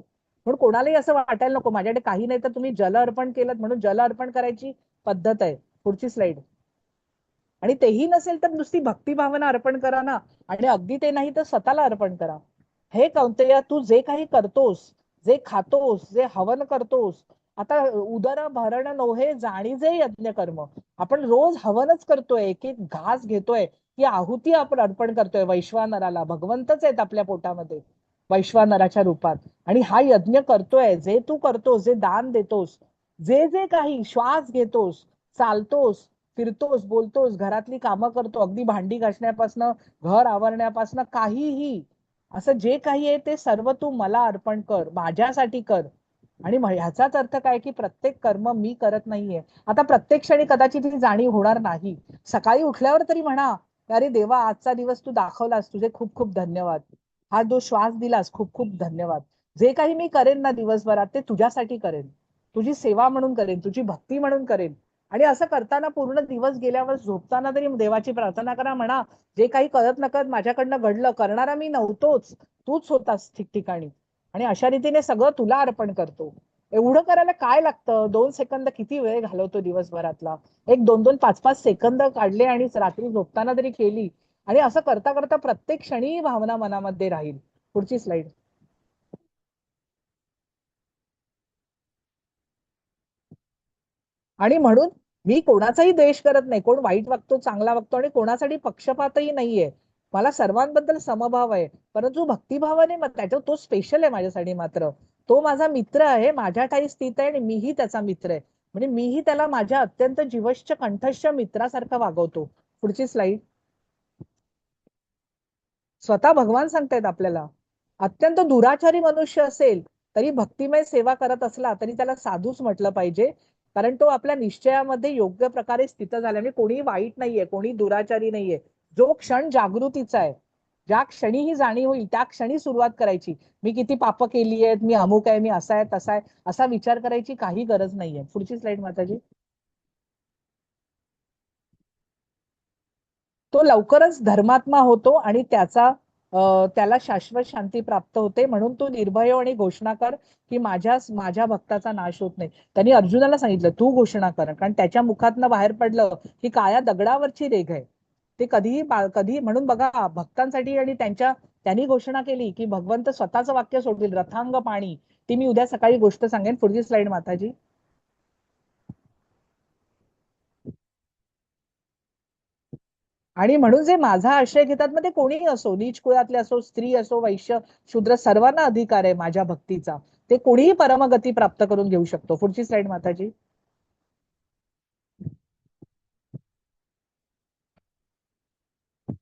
म्हणून कोणालाही असं वाटायला नको माझ्याकडे काही नाही तर तुम्ही जल अर्पण केलं म्हणून जल अर्पण करायची पद्धत आहे. पुढची स्लाइड. आणि तेही नसेल तर नुसती भक्तिभावना अर्पण करा ना. आणि अगदी ते नाही तर स्वतःला अर्पण करा. हे कौंतेय, तू जे काही करतोस, जे खातोस, जे हवन करतोस, आता उदर भरण नोहे जाणीजे यज्ञ कर्म. आपण रोज हवनच करतोय, एक एक घास घेतोय, की आहुती आपण अर्पण करतोय वैश्वानराला. भगवंतच आहेत आपल्या पोटामध्ये वैश्वानराच्या रूपात. आणि हा यज्ञ करतोय, जे तू करतोस, जे दान देतोस, जे जे काही श्वास घेतोस, चालतोस, फिरतोस, बोलतोस, घरातली कामं करतो, अगदी भांडी घासण्यापासनं, घर आवरण्यापासनं, काहीही असं जे काही आहे ते सर्व तू मला अर्पण कर, माझ्यासाठी कर. आणि ह्याचाच अर्थ काय की प्रत्येक कर्म मी करत नाहीये. आता प्रत्येक क्षणी कदाचित ही जाणीव होणार नाही. सकाळी उठल्यावर तरी म्हणा, अरे देवा, आजचा दिवस तू दाखवलास, तुझे खूप खूप धन्यवाद. हा जो श्वास दिलास, खूप खूप धन्यवाद. जे काही मी करेन ना दिवसभरात ते तुझ्यासाठी करेन, तुझी सेवा म्हणून करेन, तुझी भक्ती म्हणून करेन. आणि असं करताना पूर्ण दिवस गेल्यावर झोपताना तरी देवाची प्रार्थना करा, म्हणा जे काही कळत नकळत माझ्याकडनं घडलं, करणारा मी नव्हतोच, तूच होतास ठिकठिकाणी, आणि अशा रीतीने सगळं तुला अर्पण करतो. एवढं करायला काय लागतं? 2 सेकंद किती वेळ घालवतो दिवसभरातला? एक 2-2, 5-5 सेकंद काढले आणि रात्री झोपताना तरी केली, आणि असं करता करता प्रत्येक क्षणी ही भावना मनामध्ये राहील. पुढची स्लाइड. आणि म्हणून मी कोणाचाही द्वेष करत नाही, कोण वाईट वागतो चांगला वागतो, आणि कोणासाठी पक्षपातही नाहीये. मला सर्वांबद्दल समभाव आहे, परंतु भक्तिभावाने मग त्याच्यात तो स्पेशल आहे माझ्यासाठी. मात्र तो माझा मित्र आहे, माझ्या ठाई स्थित आहे, आणि मीही त्याचा मित्र आहे. म्हणजे मीही त्याला माझ्या अत्यंत जीवश्च कंठस्थ मित्रासारखा वागवतो. पुढची स्लाइड. स्वतः भगवान सांगतायत आपल्याला, अत्यंत दुराचारी मनुष्य असेल तरी भक्तिमय सेवा करत असला तरी त्याला साधूच म्हटलं पाहिजे, कारण तो आपल्या निश्चयामध्ये योग्य प्रकारे स्थित झाला. म्हणजे कोणी वाईट नाहीये, कोणी दुराचारी नाहीये. जो क्षण जागृतीचा आहे, ज्या क्षणी ही जाणीव होईल त्या क्षणी सुरुवात करायची. मी किती पाप केली आहेत, मी अमुक आहे, मी असा आहे तसा आहे, असा विचार करायची काही गरज नाहीये. पुढची स्लाइड माताजी. तो लवकरच धर्मात्मा होतो आणि त्याला शाश्वत शांती प्राप्त होते. म्हणून तू निर्भय आणि घोषणा कर की माझ्या भक्ताचा नाश होत नाही. त्यांनी अर्जुनाला सांगितलं तू घोषणा कर, कारण त्याच्या मुखातनं बाहेर पडलं की काळ्या दगडावरची रेघ आहे. ते कधी म्हणून बघा भक्तांसाठी, आणि त्यांनी घोषणा केली की भगवंत स्वतःचं वाक्य सोडतील, रथांग पाणी. ती मी उद्या सकाळी गोष्ट सांगेन. पुढची स्लाइड माताजी. आणि म्हणून जे माझा आश्रय घेतात, मग ते कोणीही असो, नीच कुळातले असो, स्त्री असो, वैश्य, शूद्र, सर्वांना अधिकार आहे माझ्या भक्तीचा. ते कोणीही परमगती प्राप्त करून घेऊ शकतो. पुढची स्लाइड माताजी.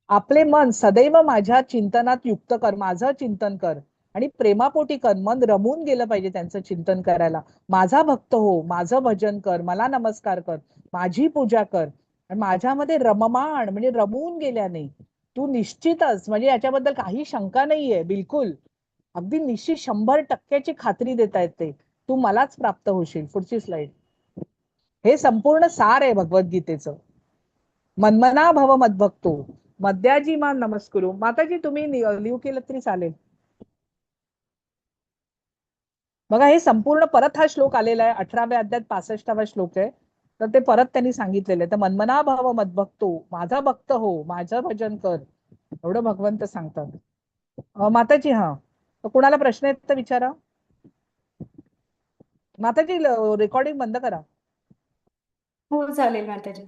आपले मन सदैव माझ्या चिंतनात युक्त कर, माझं चिंतन कर, आणि प्रेमापोटी कर. मन रमून गेलं पाहिजे त्यांचं चिंतन करायला. माझा भक्त हो, माझं भजन कर, मला नमस्कार कर, माझी पूजा कर, आणि माझ्यामध्ये रममाण म्हणजे रमून गेल्याने तू निश्चितच, म्हणजे याच्याबद्दल काही शंका नाहीये, बिलकुल अगदी निश्चित 100% खात्री देता येते, तू मलाच प्राप्त होशील. पुढची स्लाइड. हे संपूर्ण सार आहे भगवद्गीतेचं. मन्मना भव मद्भक्तो मद्याजी मान नमस्कुरु. माताजी तुम्ही लिहू केलं तरी चालेल. बघा हे संपूर्ण परत हा श्लोक आलेला आहे, 18व्या अध्यायात 65वा श्लोक आहे. तर ते परत त्यांनी सांगितलेलं आहे. तर मन्मना भव मद्भक्तो, माझा भक्त हो, माझं भजन कर, एवढं भगवंत सांगतात. माताजी हा, तर कुणाला प्रश्न आहेत तर विचारा. माताजी रेकॉर्डिंग बंद करा. हो चालेल माताजी.